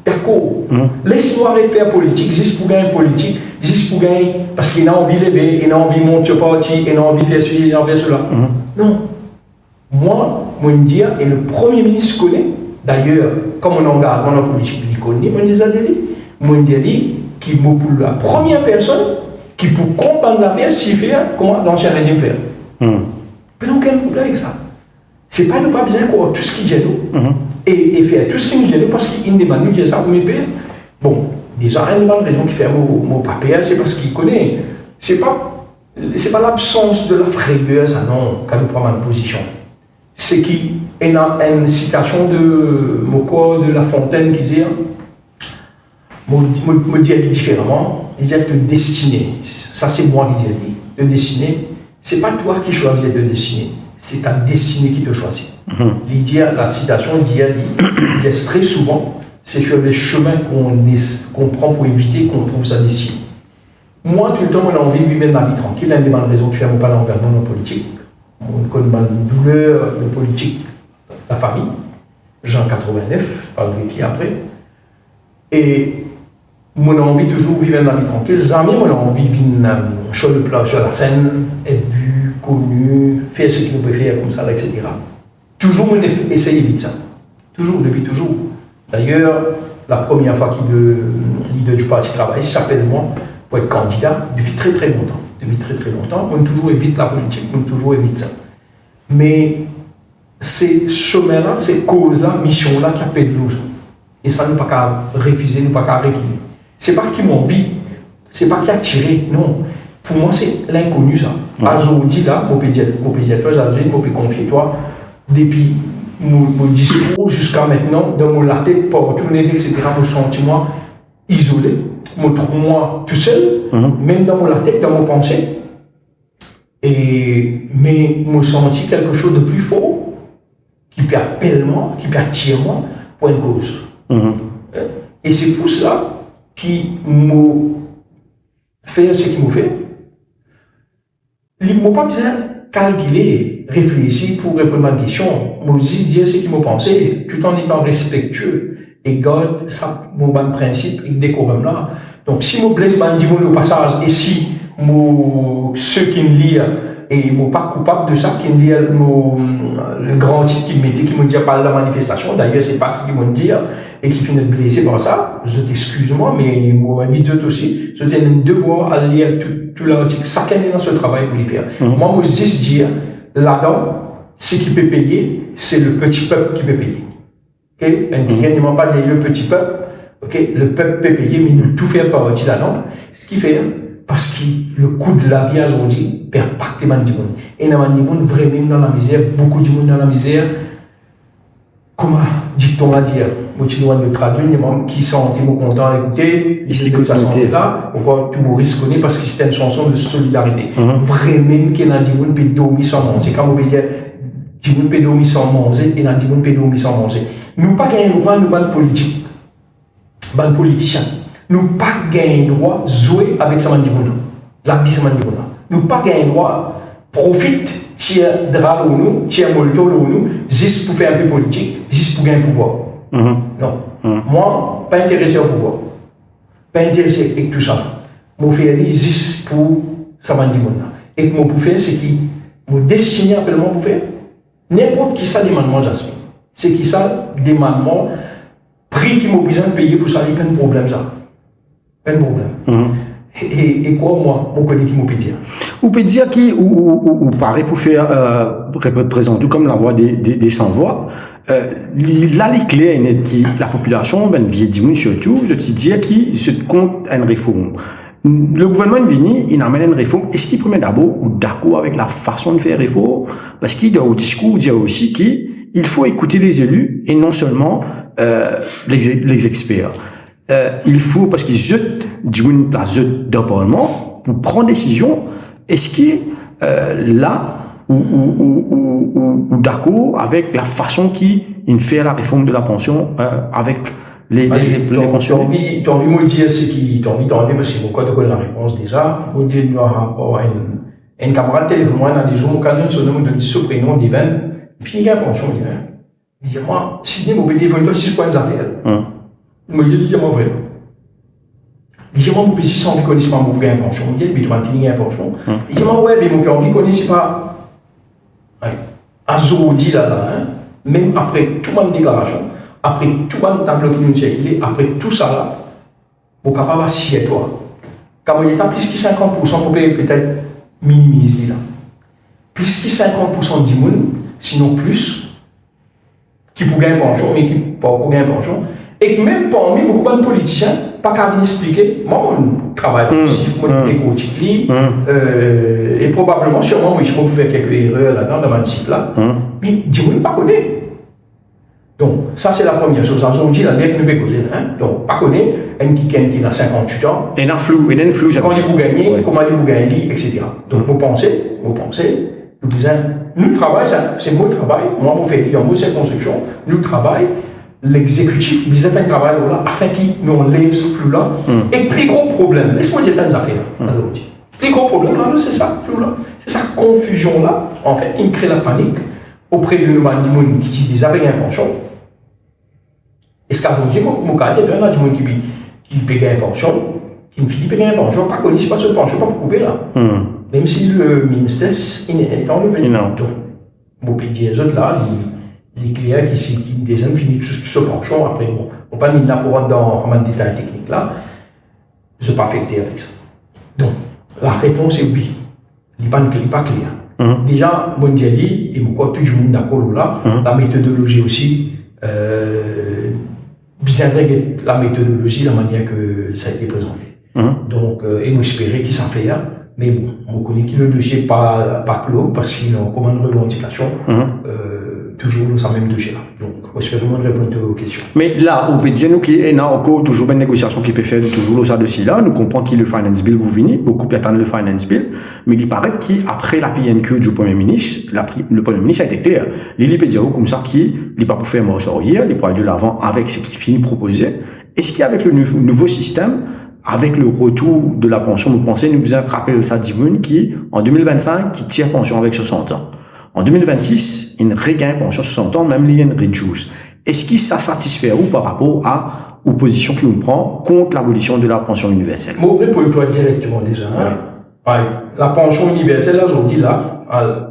d'accord. Laisse-nous arrêter de faire politique, juste pour gagner politique, juste pour gagner, parce qu'il a envie de lever, il a envie de monter au parti, il a envie de faire ceci, il a envie de faire cela. Non. Moi, je dis, et le Premier ministre connaît, d'ailleurs, comme on engage dans la politique, il connaît, je dis, qui pour la première personne qui peut comprendre les affaires s'il fait comment l'ancien régime fait. Mais donc, quel problème avec ça? C'est pas nous pas besoin de tout ce qui gêne nous et faire tout ce qui nous gêne parce qu'il demande nous dire ça pour mes pères. Bon, déjà, une bonne raison qui fait mon papier, c'est parce qu'il connaît. C'est pas l'absence de la frayeur, ça non, quand nous prenons une position. C'est qu'il y a une citation de Moko de La Fontaine qui dit, me dit différemment, il dit que destinée, ça c'est moi qui dis, de destiner, c'est pas toi qui choisis de destiner. C'est ta destinée qui te choisit. La citation dit très souvent, c'est sur les chemins qu'on prend pour éviter qu'on trouve sa destinée. Moi, tout le temps, on a envie de vivre ma vie tranquille. L'une des bonnes raisons qui fait mon pas l'environnement dans la politique. On connaît une douleur de politique, la famille. Jean 89, pas le après. Et moi, on a envie toujours de vivre ma vie tranquille. Jamais, moi, on a envie de vivre sur le plat, sur la scène, être vu, connu, faire ce qu'il peut faire comme ça, etc. Toujours, on essaye de vivre ça. Toujours, depuis toujours. D'ailleurs, la première fois que le leader du parti travaille, s'appelle moi pour être candidat depuis très très longtemps. Depuis très très longtemps, on toujours évite la politique, on toujours évite ça. Mais ces chemins-là, ces causes-là, missions-là qui appellent nous. Et ça, nous ne pas qu'à refuser, nous ne pas qu'à réclamer. C'est pas qu'ils m'ont envie, c'est pas qu'ils a tiré, non. Pour moi, c'est l'inconnu, ça. Aujourd'hui, là, mon pédiatre, je peux confier toi, depuis mon discours jusqu'à maintenant, dans mon tête, pour tourner, etc., je me sens moi isolé, je me trouve moi tout seul, même dans mon tête, dans mon pensée. Mais je me sens quelque chose de plus fort, qui peut appeler moi, qui peut attirer moi, pour une cause. Et c'est pour cela qui m'a fait ce qu'il m'a fait. Il ne m'a pas besoin de calculer, réfléchir pour répondre à ma question. Je dis dire ce qu'il m'a pensé, tout en étant respectueux et garde ça, mon bon principe et décorum là. Donc si je blesse au passage et si ceux qui me lisent et je ne suis pas coupable de ça, qui me lisent le grand titre qu'ils mettaient, qui me dit pas la manifestation, d'ailleurs c'est pas ce qu'ils m'ont dit et qui finit de blesser par ça, je t'excuse-moi, mais moi invite aussi, je tiens un devoir à lire tout l'article, chacun est dans ce travail pour les faire. Moi, je juste dire, là-dedans, ce qui peut payer, c'est le petit peuple qui peut payer. Okay? Il n'y a pas le petit peuple, okay? Le peuple peut payer, mais nous tout faire partie là-dedans. Ce qui fait, parce que le coût de la vie aujourd'hui peut impacter man du monde. Et dans le monde, vraiment dans la misère, beaucoup de monde dans la misère. Comment dit-on à dire? Moi, tu dois me traduire, les gens qui sont contents d'écouter, ici, de cette façon-là, on va tout Maurice connaît parce que c'était une chanson de solidarité. Vraiment, qu'il y a des gens qui dorment sans nom. C'est quand on peut dire, dit moun pédomi sans manger, et n'a dit moun pédomi sans manger. Nous pas gagné droit, nous ban politique, ban politicien. Nous pas gagné droit jouer avec sa mandimouna. La vie sa mandimouna. Nous pas gagné droit profite, tiens drap nous, tiens molto nous, juste pour faire un peu politique, juste pour gagner pouvoir. Non. Moi, pas intéressé au pouvoir. Pas intéressé avec tout ça. Moi, faire juste pour sa mandimouna. Et que moi, pour faire, c'est qui mon destiné appellement pour faire. N'importe qui ça demande moi, Jasmine. C'est qui ça demande moi, prix qui m'a besoin de payer pour ça, il n'y a pas de problème ça. Pas de problème. Et quoi, moi, mon collègue qui m'a pu dire? Ou peut dire qui, ou paraît pour faire, représenter comme la voix des sans-voix, là, les clés, qui, la population, ben, vieille dimanche surtout, je te dis qui se compte une réforme. Le gouvernement vini, il amène une réforme. Est-ce qu'il promet d'abord ou d'accord avec la façon de faire réforme? Parce qu'il doit au discours dire aussi qu'il faut écouter les élus et non seulement les experts. Il faut, parce qu'ils jetent d'une place d'un parlement pour prendre décision. Est-ce qu'il là ou d'accord avec la façon qu'il fait la réforme de la pension avec les pensions? T'as envie de me dire ce qui t'as envie parce que pourquoi tu connais la réponse déjà. Vous dites nous rapport à une camarade téléphone moi dans des jours quand on se nomme de ce prénom d'Ivan, il finit la pension il dit moi si vous me téléphone toi 6 points d'affaires. Il me dit moi vrai. Il dit moi mon petit sans reconnaissement mon gain pension, il dit mais tu vas finir la pension. Il dit moi ouais mais mon père on connaît pas Azodi là même après toute ma déclaration. Après tout le tableau qui nous circule, après tout ça là, vous êtes capable de sier toi. Quand il y a plus que 50%, vous pouvez peut-être minimiser là. Plus que 50% du monde, sinon plus, qui pour gagner pension, mais qui pour gagner pension. Et même parmi beaucoup de politiciens, pas qu'à venir expliquer, moi, mon travail positif, mon égotique, et probablement, sûrement, moi, je peux faire quelques erreurs là-dedans, dans mon chiffre là, mais du monde pas connaît. Donc, ça c'est la première chose. Aujourd'hui, la dette ne peut causer. Donc, pas connaître un qui a 58 ans. Et un flou, quand vous gagnez, comment vous gagnez, etc. Donc, vous pensez, nous travaillons, c'est mon travail, moi, je fais moi, cette construction, nous travaillons, l'exécutif, nous avons un travail là, afin qu'il nous enlève ce flou-là. Et plus gros problème, laisse-moi dire des affaires. Plus gros problème, là, c'est ça, flou-là. C'est sa confusion-là, en fait, qui me crée la panique auprès de nous, qui disent avec un pension. Est-ce qu'aujourd'hui, mon cas, il y a des gens qui payent un pension, qui me finit payer un pension, pas connu, pas ce pension, pas pour couper là. Même si le ministère est enlevé. Donc, mon pays des autres là, les clients qui des hommes finissent tout ce pension, après, bon, on pas mis là pour rentrer dans un détail technique là, je ne suis pas affecté avec ça. Donc, la réponse est oui. Il n'est pas clair. Déjà, mon diali, et moi, tout le monde d'accord là, la méthodologie aussi, bien la méthodologie, la manière que ça a été présenté. Donc, et nous espérer qu'il s'en fait, mais bon, on connaît que le dossier pas clos, parce qu'il y a une commande revendication, toujours dans ce même dossier-là. Donc, on espère vraiment répondre aux questions. Mais là, on peut dire nous qu'il y a encore toujours une négociation qui peut faire toujours dans ce dossier-là. Nous comprenons que le Finance Bill vous venez, beaucoup attendent le Finance Bill, mais il paraît qu'après la PNQ du Premier ministre, le Premier ministre a été clair. Il peut dire comme ça qu'il n'est pas pour faire marche arrière, il peut aller de l'avant avec ce qu'il finit proposer. Est-ce qu'avec le nouveau système, avec le retour de la pension, vous pensez, nous avons rappelé ça d'Imoun qui, en 2025, qui tire pension avec 60 ans. En 2026, il regagne pension 60 ans, même il y a une reduce. Est-ce que ça satisfait ou par rapport à l'opposition qui nous prend contre l'abolition de la pension universelle? Moi, je réponds toi directement déjà. La pension universelle, aujourd'hui, là,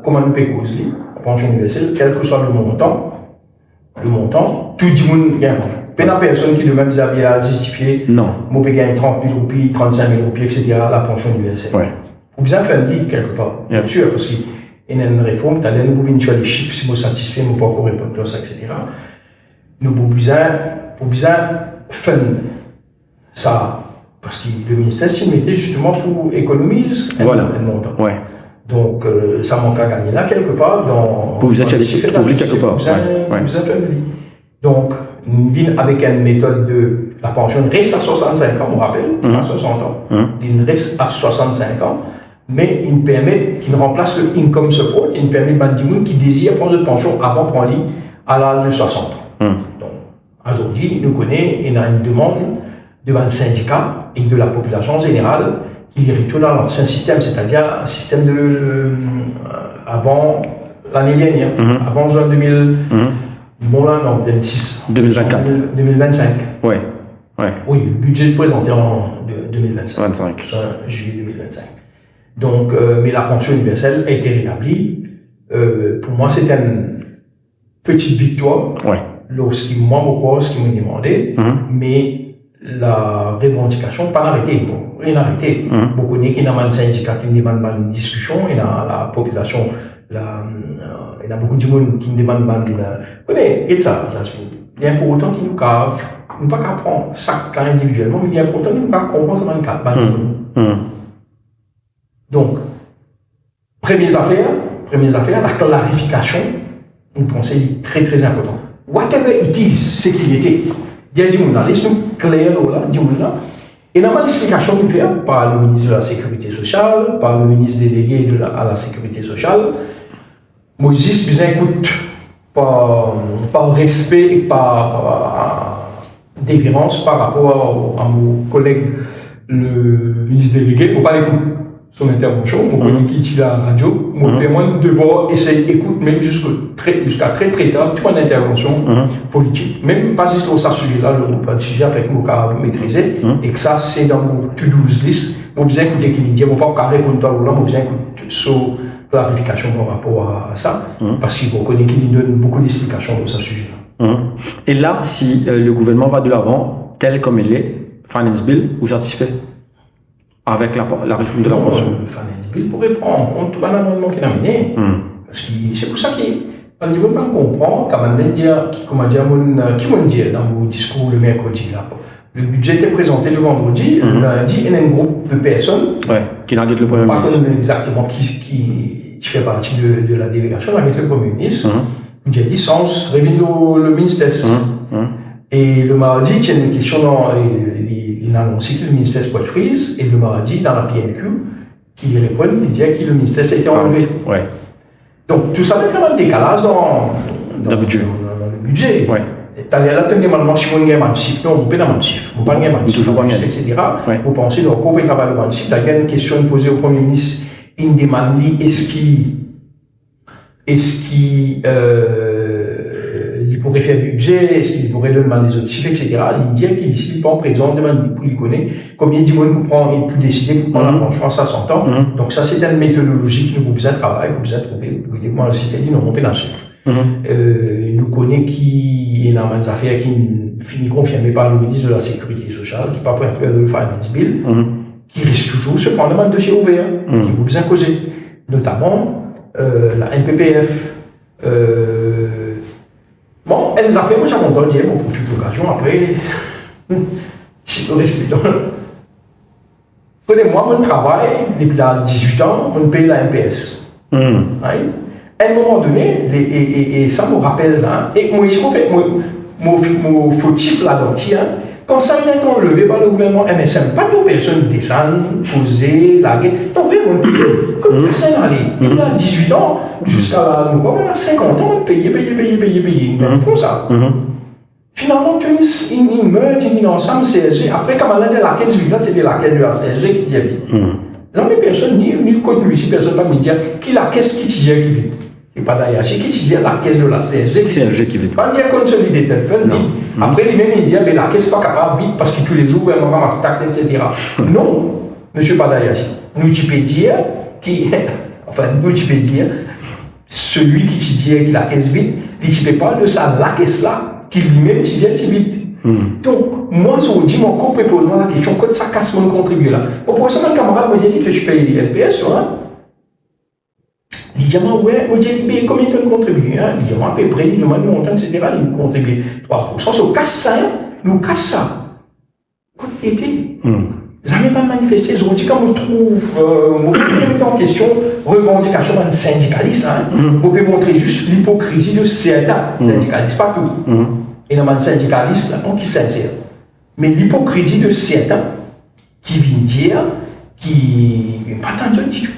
comment nous payons la pension universelle, quel que soit le montant, tout le monde gagne pension. Pas de personne qui demande à justifier, non. Moi, je gagne 30 000 roupies, 35 000 roupies, etc., la pension universelle. Ou bien faire dire quelque part, bien sûr, parce qu'il y a une réforme, tu as les nouveaux les chiffres, si vous satisfait, vous ne pouvez pas encore répondre à ça, etc. Nous avons besoin faire ça, parce que le ministère s'y mettait justement pour économiser un montant. Donc, ça manque à gagner là quelque part dans. Pour vous trouver quelque part. Donc, nous vient avec une méthode de la pension reste à 65 ans, on rappelle, à 60 ans. Il reste à 65 ans mais il permet, qui remplace le income support, qui permet à des gens qui désirent prendre de pension avant de prendre à l'âge de 60 ans. Donc, aujourd'hui, nous connaissons, il y a une demande devant le syndicat et de la population générale qui retourne à l'ancien système, c'est-à-dire un système de avant l'année dernière, avant juin 2000, bon là, non, 26. 2024. 2025. Ouais. Ouais. Oui, le budget est présenté en 2025. 25. Juillet 2025. Donc, mais la pension universelle a été rétablie. Pour moi, c'était une petite victoire. Ouais. Lorsqu'ils m'ont demandé, mais la revendication pas arrêtée. Bon, rien arrêté. Beaucoup de gens qui n'ont pas de syndicat, qui demandent pas de discussion, et la population, il y a beaucoup de gens qui demandent pas de. Mais, et ça, il y a pour autant qu'ils nous cavent. Nous ne pouvons pas prendre chaque cas individuellement, mais il y a pour autant qu'ils nous cavent comprendre ça dans le cadre. Donc, première affaire, la clarification, nous pensons très très important. Whatever it is, c'est qu'il était. Il y a des gens, laisse-nous clair là, des gens là. Et dans ma explication qu'il fait par le ministre de la Sécurité sociale, par le ministre délégué à la Sécurité sociale, moi juste besoin d'écoute par respect et par déférence par rapport à mon collègue, le ministre délégué, pour pas l'écouter son intervention, mon collègue qui est à la radio, moi fais moi devoir essayer d'écouter même jusqu'à très tard toute mon intervention politique, même pas juste sur ce sujet-là, le sujet avec mon cas maîtrisé, et que ça c'est dans mon to-do list, moi besoin d'écouter qui dit, moi pas répondre toi là, moi besoin d'écouter sur clarification par rapport à ça, parce qu'il connaît qu'il donne beaucoup d'explications sur ce sujet-là. Et là, si le gouvernement va de l'avant, tel comme il est, Finance Bill, vous satisfait avec la réforme de la pension? Le Finance Bill pourrait prendre en compte tout l'amendement qu'il a mené. Parce que c'est pour ça qu'on ne peut pas comprendre, qui m'a dit dans mon discours le mercredi là. Le budget était présenté le vendredi, le lundi, il y a un groupe de personnes qui n'inquiète le Premier ministre. Pas exactement qui fait partie de la délégation avec le Premier ministre. Il a dit sans réunir le ministère. Et le mardi, il y a une question il a annoncé que le ministère soit freeze, et le mardi, dans la PNQ, qui répond, il dit que le ministère s'était enlevé. Donc tout ça fait un décalage dans le budget. Là, tu normalement, si vous avez un chiffre, non, vous n'avez pas de chiffre. Vous n'avez pas de chiffre, etc. Vous pensez, donc, on peut travailler le chiffre. Il y a une question posée au Premier ministre, il demande, est-ce qu'il pourrait faire budget, est-ce qu'il pourrait demander les autres chiffres, etc. Il dit qu'il ici, pas en présent, demande pour lui connaître combien de monde pour prendre et pour décider pour prendre la pension à 60 ans. Donc ça, c'est une méthodologie qui nous besoin de travailler, nous besoin de trouver, moi, le système, nous remonter dans le chiffre. Nous connaissons qui est dans des affaires qui finit confirmé par le ministre de la Sécurité sociale, qui n'est pas pour inclure le Finance Bill, qui risque toujours de se prendre un dossier ouvert, qui vous besoin de causer. Notamment, la NPPF, bon, elles ont fait, moi j'ai content d'hier, pour profiter de l'occasion, après, si je reste dans Prenez-moi mon travail, depuis 18 ans, on paye la MPS. À un moment donné, et ça me rappelle ça, et moi, je fais mon fautif là-dedans, quand ça vient d'être enlevé par le gouvernement MSM, pas de personnes descendent, poser, laguer, t'en veux mon pays, comme ça allait. Il a 18 ans, jusqu'à là, nous, on a 50 ans, on paye, ils font ça. Finalement, ils meurent, ils ensemble, CSG. Après, comme on a dit, la caisse vide, c'était la caisse de la CSG qui y avait. Dans mes personnes, ni le code ici, personne ne va me dire qui la caisse qui tient qui vide. Et pas d'ailleurs, c'est qui tient la caisse de la CSG. CSG qui vide. Pas dire consolidé tel fait. Après, les mêmes, ils disent, mais la caisse n'est pas capable vide parce que tous les jours, elle ramasse taxe, etc. Non, monsieur Padayashi. Nous, tu peux dire, celui qui dit que la caisse vide, il ne peut pas de ça, la caisse là, qui lui-même dit vide. Donc, moi, je dis, mon corps pour moi la question, quand ça casse mon contribuer là. Bon, pour ça, mon camarade me dit que je paye LPS, tu vois. Il dit, ouais, je dis, combien tu contribues? Il dit, à peu près, il demande mon montant, etc. Il me contribue 3%. So, casse ça, nous casse ça. Quand il était, jamais pas manifesté. Je dis, quand on trouve, on en question, revendication d'un syndicaliste, on peut montrer juste l'hypocrisie de certains syndicalistes, pas tout. Et dans un syndicaliste, là, qui est sincère. Mais l'hypocrisie de certains qui viennent dire, qui pas tant de du tout.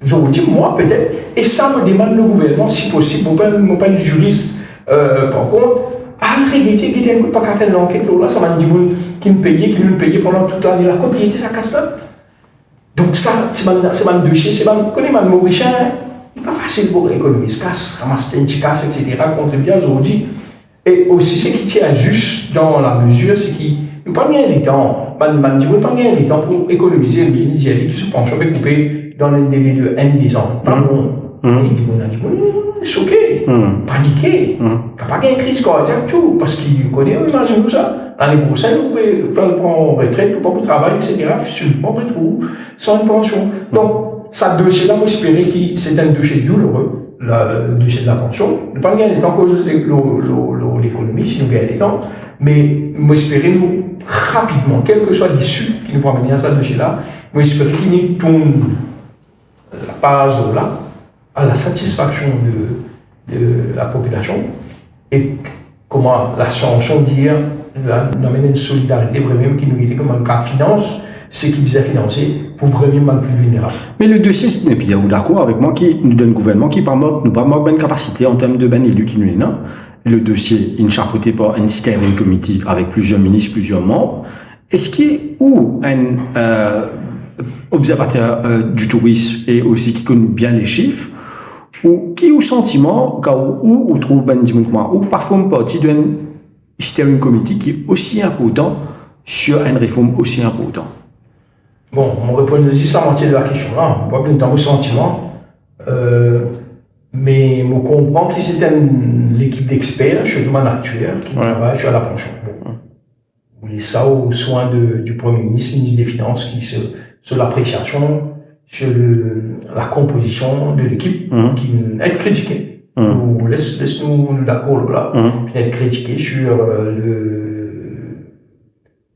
Je vous dis, moi, peut-être, et ça me demande le gouvernement, si possible, mon pas de juriste, par contre, à la réalité, qui était pas qu'à faire l'enquête, là, ça m'a dit qui nous payait pendant toute l'année, la quantité, ça casse là. Donc ça, c'est mon dossier, c'est mon, connais mon Mauricien, il n'est pas facile pour économiser, casse, ramasser une casse, etc., contribuer à aujourd'hui. Et aussi, ce qui tient juste dans la mesure, c'est qu'il n'y a pas bien les temps, pas bien les temps pour économiser une ligne qui se penche, on peut couper dans un délai de 1-10 ans. Pardon. Il dit, choqué, paniqué, qu'il n'y a pas de crise cardiaque, tout, parce qu'il connaît, imagine-nous ça. L'année prochaine, vous pouvez prendre retraite, ou pas pour travail, etc., sûrement retrouve sans une pension. Donc, ça dossier-là, moi, j'espérais que c'est un dossier douloureux, le dossier de la pension. Ne pas gagner le temps que l'économie, si nous gagnons le temps, mais moi, j'espérais nous, rapidement, quelle que soit l'issue qui nous promène à ce dossier-là, moi, j'espérais qu'il nous tourne la page là, à la satisfaction de la population et comment la sanction dire nous amène une solidarité vraiment qui nous était comme un cas finance, c'est qui vise à financer pour vraiment le plus vulnérable. Mais le dossier, et puis il y a d'accord avec moi qui nous donne le gouvernement qui nous pas bonne capacité en termes de ben élus qui nous là. Le dossier est chapeauté par un steering committee avec plusieurs ministres, plusieurs membres. Est-ce qu'il y a ou un observateur du tourisme et aussi qui connaît bien les chiffres ou qui au sentiment où on trouve ben ou parfois une partie d'un steering committee qui est aussi important sur une réforme aussi importante. Bon, on répond aussi ça moitié de la question là, on va bien dans mon sentiment, mais on comprend que c'est l'équipe d'experts, surtout mon actuel, qui travaille sur la pension. Bon. Vous laissez ça aux soins du Premier ministre, ministre des Finances, qui sur l'appréciation, sur la composition de l'équipe, qui est critiquée. Laisse-nous d'accord là, puis être critiqué sur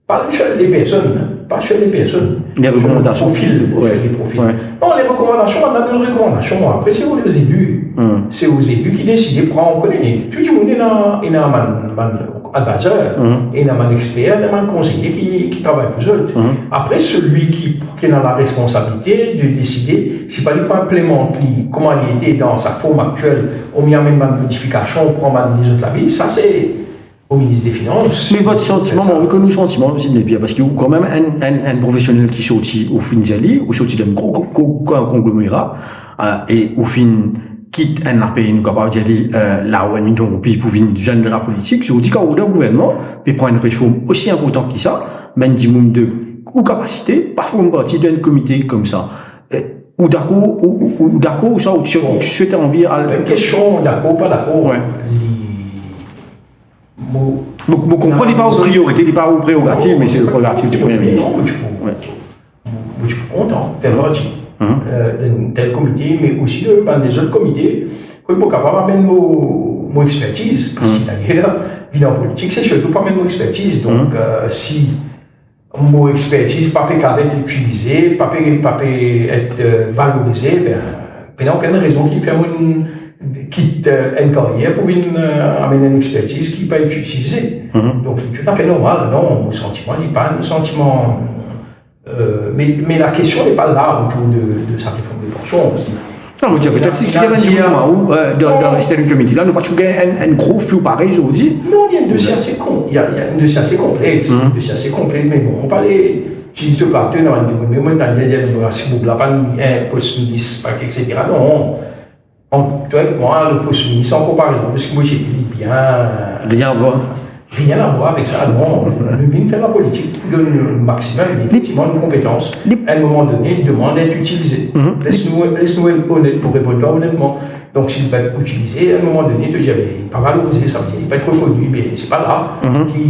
pas sur les personnes, les recommandations. Les profils. Non, les recommandations, on a des recommandations. Après, c'est aux élus. C'est aux élus qui décident de prendre. On connaît. Tout le monde est un advisor, et un expert, un conseiller qui travaille pour eux. Après, celui qui a la responsabilité de décider, c'est pas lui qui implémente comment il était dans sa forme actuelle, on y amène une modification, on prend des autres avis. Ça, c'est au ministre des Finances. Mais votre sentiment, on reconnaît le sentiment aussi de bien, parce qu'il y a quand même un professionnel qui sortit au fin d'année, ou sorti d'un gros conglomérat, et au fin quitte un pays, nous capable d'y aller, là où un million de pays pour venir du jeune de la politique, je vous dis qu'au gouvernement, puis prendre une réforme aussi importante que ça, ben, du monde de capacité, parfois une partie d'un comité comme ça. Ou d'accord, ou ça, ou tu souhaites envie à une question d'accord, pas d'accord. Ouais. Vous comprenez pas aux priorités, pas aux prérogatives, mais c'est le prérogative du Premier ministre. Je suis content de faire partie d'un tel comité, mais aussi des autres comités, que je suis capable d'amener mon expertise, parce que d'ailleurs, vie en politique, c'est surtout pas même mon expertise. Donc, si mon expertise pas peut être utilisée, pas peut être valorisée, il n'y a aucune raison qui me fait quitte une carrière pour amener une expertise qui peut être utilisée. Donc, c'est tout à fait normal. Non, mon sentiment n'est pas un sentiment. Mais la question n'est pas là autour de sa réforme de pension aussi. Non, vous dites peut-être si c'est un moment où, dans le steering committee, là, nous pas trouver un gros flou pareil, je vous dis. Non, il y a un dossier assez complexe. Un dossier assez complexe, mais bon, on parlait. Si je te plateau, on a dit, mais moi, dans le pas un poste ministre, etc. Non. Toi et moi, le poste ministre, en comparaison, parce que moi, j'ai dit bien. Rien à voir avec ça, non. Le bien faire la politique donne le maximum, effectivement, une compétence. À un moment donné, demande d'être utilisée. Laisse-nous être honnête pour répondre honnêtement. Donc, s'il va être utilisé, à un moment donné, tu dis, pas valorisé, ça veut dire, il va être reconnu, mais c'est pas là qui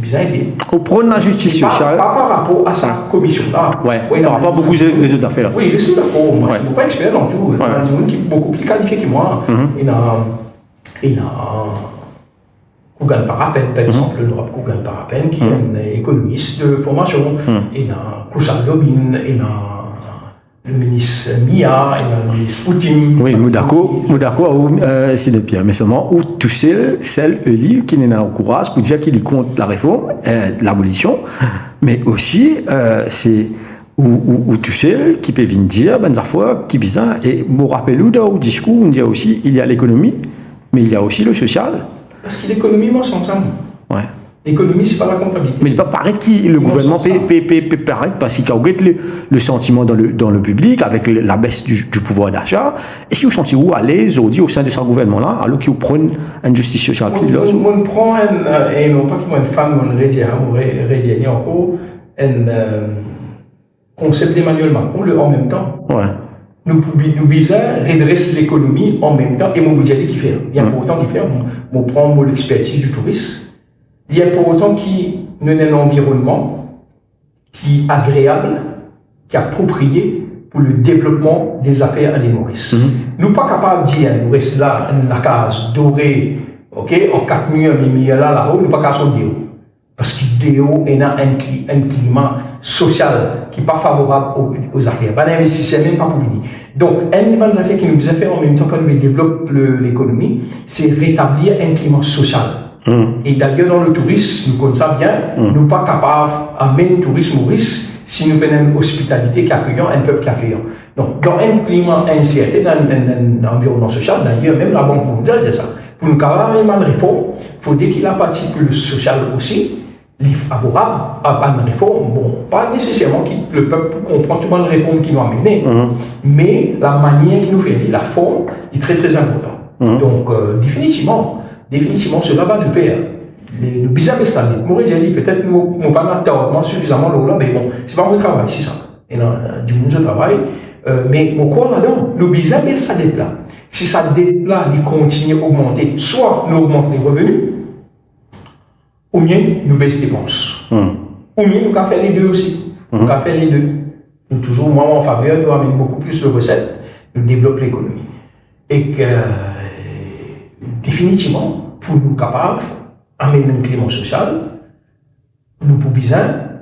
bien été. Au prône la justice sociale. Pas par rapport à sa commission-là. Il n'y aura pas beaucoup les autres affaires. Oui, laisse-nous d'accord. Moi, je ne suis pas expert dans tout. Il y a des gens qui sont beaucoup plus qualifiés que moi. Il y a Kougan Parapène, par exemple, l'Europe Kougan Parapène, qui est un économiste de formation. Il y a Kouchal Lobin, il y a le ministre Mia, il y a le ministre Poutine. Oui, Moudako, c'est le pire. Mais seulement, où tout celle qui n'est pas au courage pour dire qu'il est contre la réforme, l'abolition, mais aussi, c'est Ou tu sais, qui peut venir dire, ben, fois, qui bizarre, et me rappelle au discours, on dit aussi, il y a l'économie, mais il y a aussi le social. Parce que l'économie, moi, s'entend. Ouais. L'économie, c'est pas la comptabilité. Mais il ne peut pas paraître que le gouvernement peut paraître parce qu'il y a le sentiment dans le public avec la baisse du pouvoir d'achat. Est-ce que vous sentez à l'aise au sein de ce gouvernement-là, alors qu'il prend une justice sociale plus là? Moi, je prends et non pas qu'il y ait une femme, on redit encore, un concept d'Emmanuel Macron, en même temps. Ouais. Nous bizarre redresse l'économie en même temps et mon budget qui fait. Il y a pour autant qui fait, on prend l'expertise du tourisme. Il y a pour autant qui nous un environnement qui est agréable, qui est approprié pour le développement des affaires à l'île Maurice. Nous pas capables de dire, nous restons là, dans la case dorée, ok, en 4 murs, mais là-haut, nous pas capables de dire. Parce que Déo est un climat social qui n'est pas favorable aux affaires. Pas d'investisseurs, même pas pour venir. Donc, une des affaires qui nous a fait en même temps que nous développons l'économie, c'est rétablir un climat social. Et d'ailleurs, dans le tourisme, nous connaissons ça bien, nous ne sommes pas capables d'amener le tourisme Maurice si nous avons une hospitalité qui accueillant, un peuple qui accueillant. Donc, dans un climat incertain, dans un environnement social, d'ailleurs, même la Banque mondiale dit ça. Pour nous avoir une réforme, il faut dire qu'il y a partie que le social aussi, favorable à une réforme. Bon, pas nécessairement que le peuple comprend toute une réforme qui nous a mené, mais la manière qui nous fait la réforme est très très importante. Donc, définitivement, cela va de pair. Le bizarre est stable. Moi, j'ai dit peut-être mon pas suffisamment là, mais bon, c'est pas mon travail, c'est ça. Et là, du monde je travaille, mais mon corps là-dedans, le bizarre est ça d'être là. Si ça dette là, il continue à augmenter, soit nous augmentons les revenus, ou bien nous baissons les dépenses. Ou bien nous pouvons faire les deux aussi. Nous pouvons faire les deux. Nous toujours, moi, en faveur, nous amenons beaucoup plus de recettes, nous développons l'économie. Et que, définitivement, pour nous capables d'amener un climat social, nous pouvons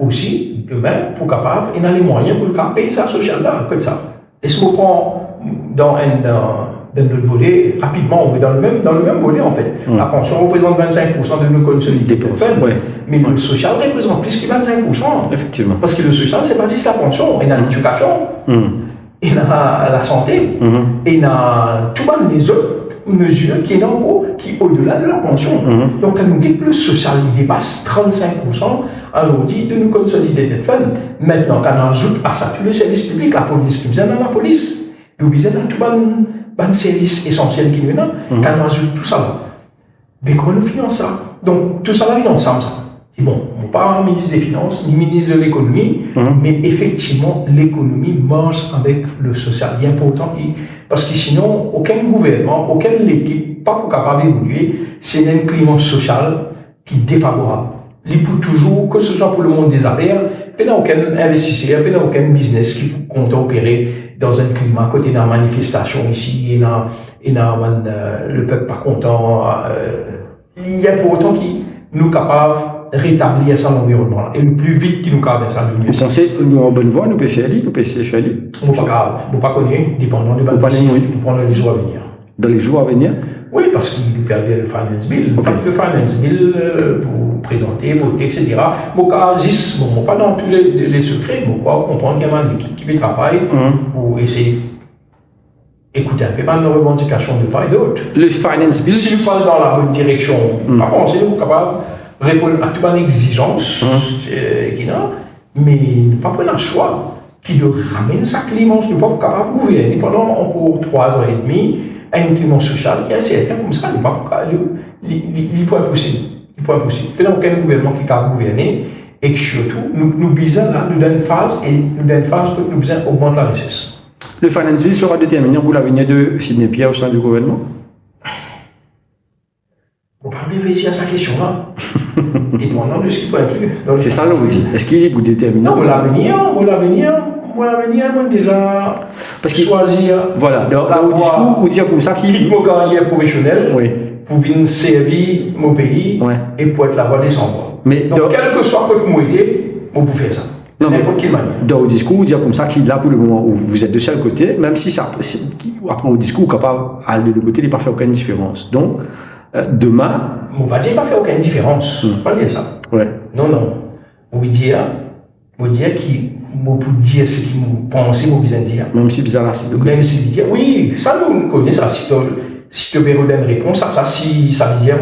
aussi, demain, pour capables, et dans les moyens pour nous payer ça social-là, comme ça. Laisse-moi prendre dans notre volet, rapidement, mais dans le même volet, en fait. La pension représente 25% de nos consolidités de fun, mais le social représente plus que 25%. Effectivement. Parce que le social, c'est pas juste la pension, il y a l'éducation, il y a la santé, et il y a toutes les autres mesures qui sont encore, qui au-delà de la pension. Donc, quand nous dit que le social, il dépasse 35% aujourd'hui de nos consolidités de fun. Maintenant, quand on ajoute à ça tous les services publics, la police, nous avons la police, nous avons tout un service essentiel qui nous est quand on ajoute tout ça là. Mais comment nous finançons ça? Donc, tout ça là vient ensemble, ça. Et bon, on n'est pas ministre des Finances, ni ministre de l'économie, mais effectivement, l'économie marche avec le social. Il est important, parce que sinon, aucun gouvernement, aucune équipe, pas capable d'évoluer, c'est un climat social qui est défavorable. Il peut toujours, que ce soit pour le monde des affaires, il n'y a aucun investisseur, il n'y a aucun business qui compte opérer dans un climat, côté de la manifestation ici, et le peuple pas content. Il y a pour autant qui nous capables de rétablir ça environnement. Et le plus vite qu'il nous capable ça, le mieux. Vous pensez que nous en bonne voie, nous pouvons faire aller, nous pouvons faire aller? On ne peut pas connaître, dépendant de pour prendre les jours à venir. Dans les jours à venir? Oui, parce qu'il nous perdait le Finance Bill. Okay. Le Finance Bill, pour présenter, voter, etc. Bon, pas dans tous les secrets, mais on comprendre qu'il y a une équipe qui travaille pour essayer d'écouter un peu de revendications de part et d'autre. Le Finance Bill. Si nous parlons dans la bonne direction, par contre, c'est nous capables de répondre à toute une exigence qu'il y a, mais nous pas prendre un choix qui nous ramène sa clémence. Nous ne sommes pas capables de gouverner pendant encore 3 ans et demi à une clémence sociale qui est incertaine comme ça. Nous ne sommes pas capables. Il n'est pas impossible. Il n'est pas impossible. Il n'y a aucun gouvernement qui peut gouverner et que surtout, nous bisons là, nous donnons une phase pour que nous bisons augmenter la richesse. Le Finance Bill sera déterminant pour l'avenir de Sidney Pierre au sein du gouvernement? On ne peut pas réfléchir à sa question-là. Dépendant de ce qui peut être. C'est ça, là, vous dites. Est-ce qu'il est pour déterminer? Non, pour l'avenir, on déjà choisir. Voilà, dans le discours, vous dire comme ça qu'il. Quitte mon carrière professionnelle pour venir servir mon pays et pour être là-bas décembre. Donc, quel que soit votre moitié, on peut faire ça. Non, n'importe quelle manière. Dans le discours, vous dire comme ça qu'il est là pour le moment où vous êtes de chaque côté, même si ça, après au discours, capable de côté, il n'a pas fait aucune différence. Donc, demain. On va dire pas fait aucune différence. On va dire ça. Ouais. Non. On va dire qu'il moi pour dire ce qui me pense, moi besoin de dire. Même si bizarre là, c'est Même si dire, oui, ça nous connaît ça. Si tu veux donner une réponse à ça, si ça veut dire,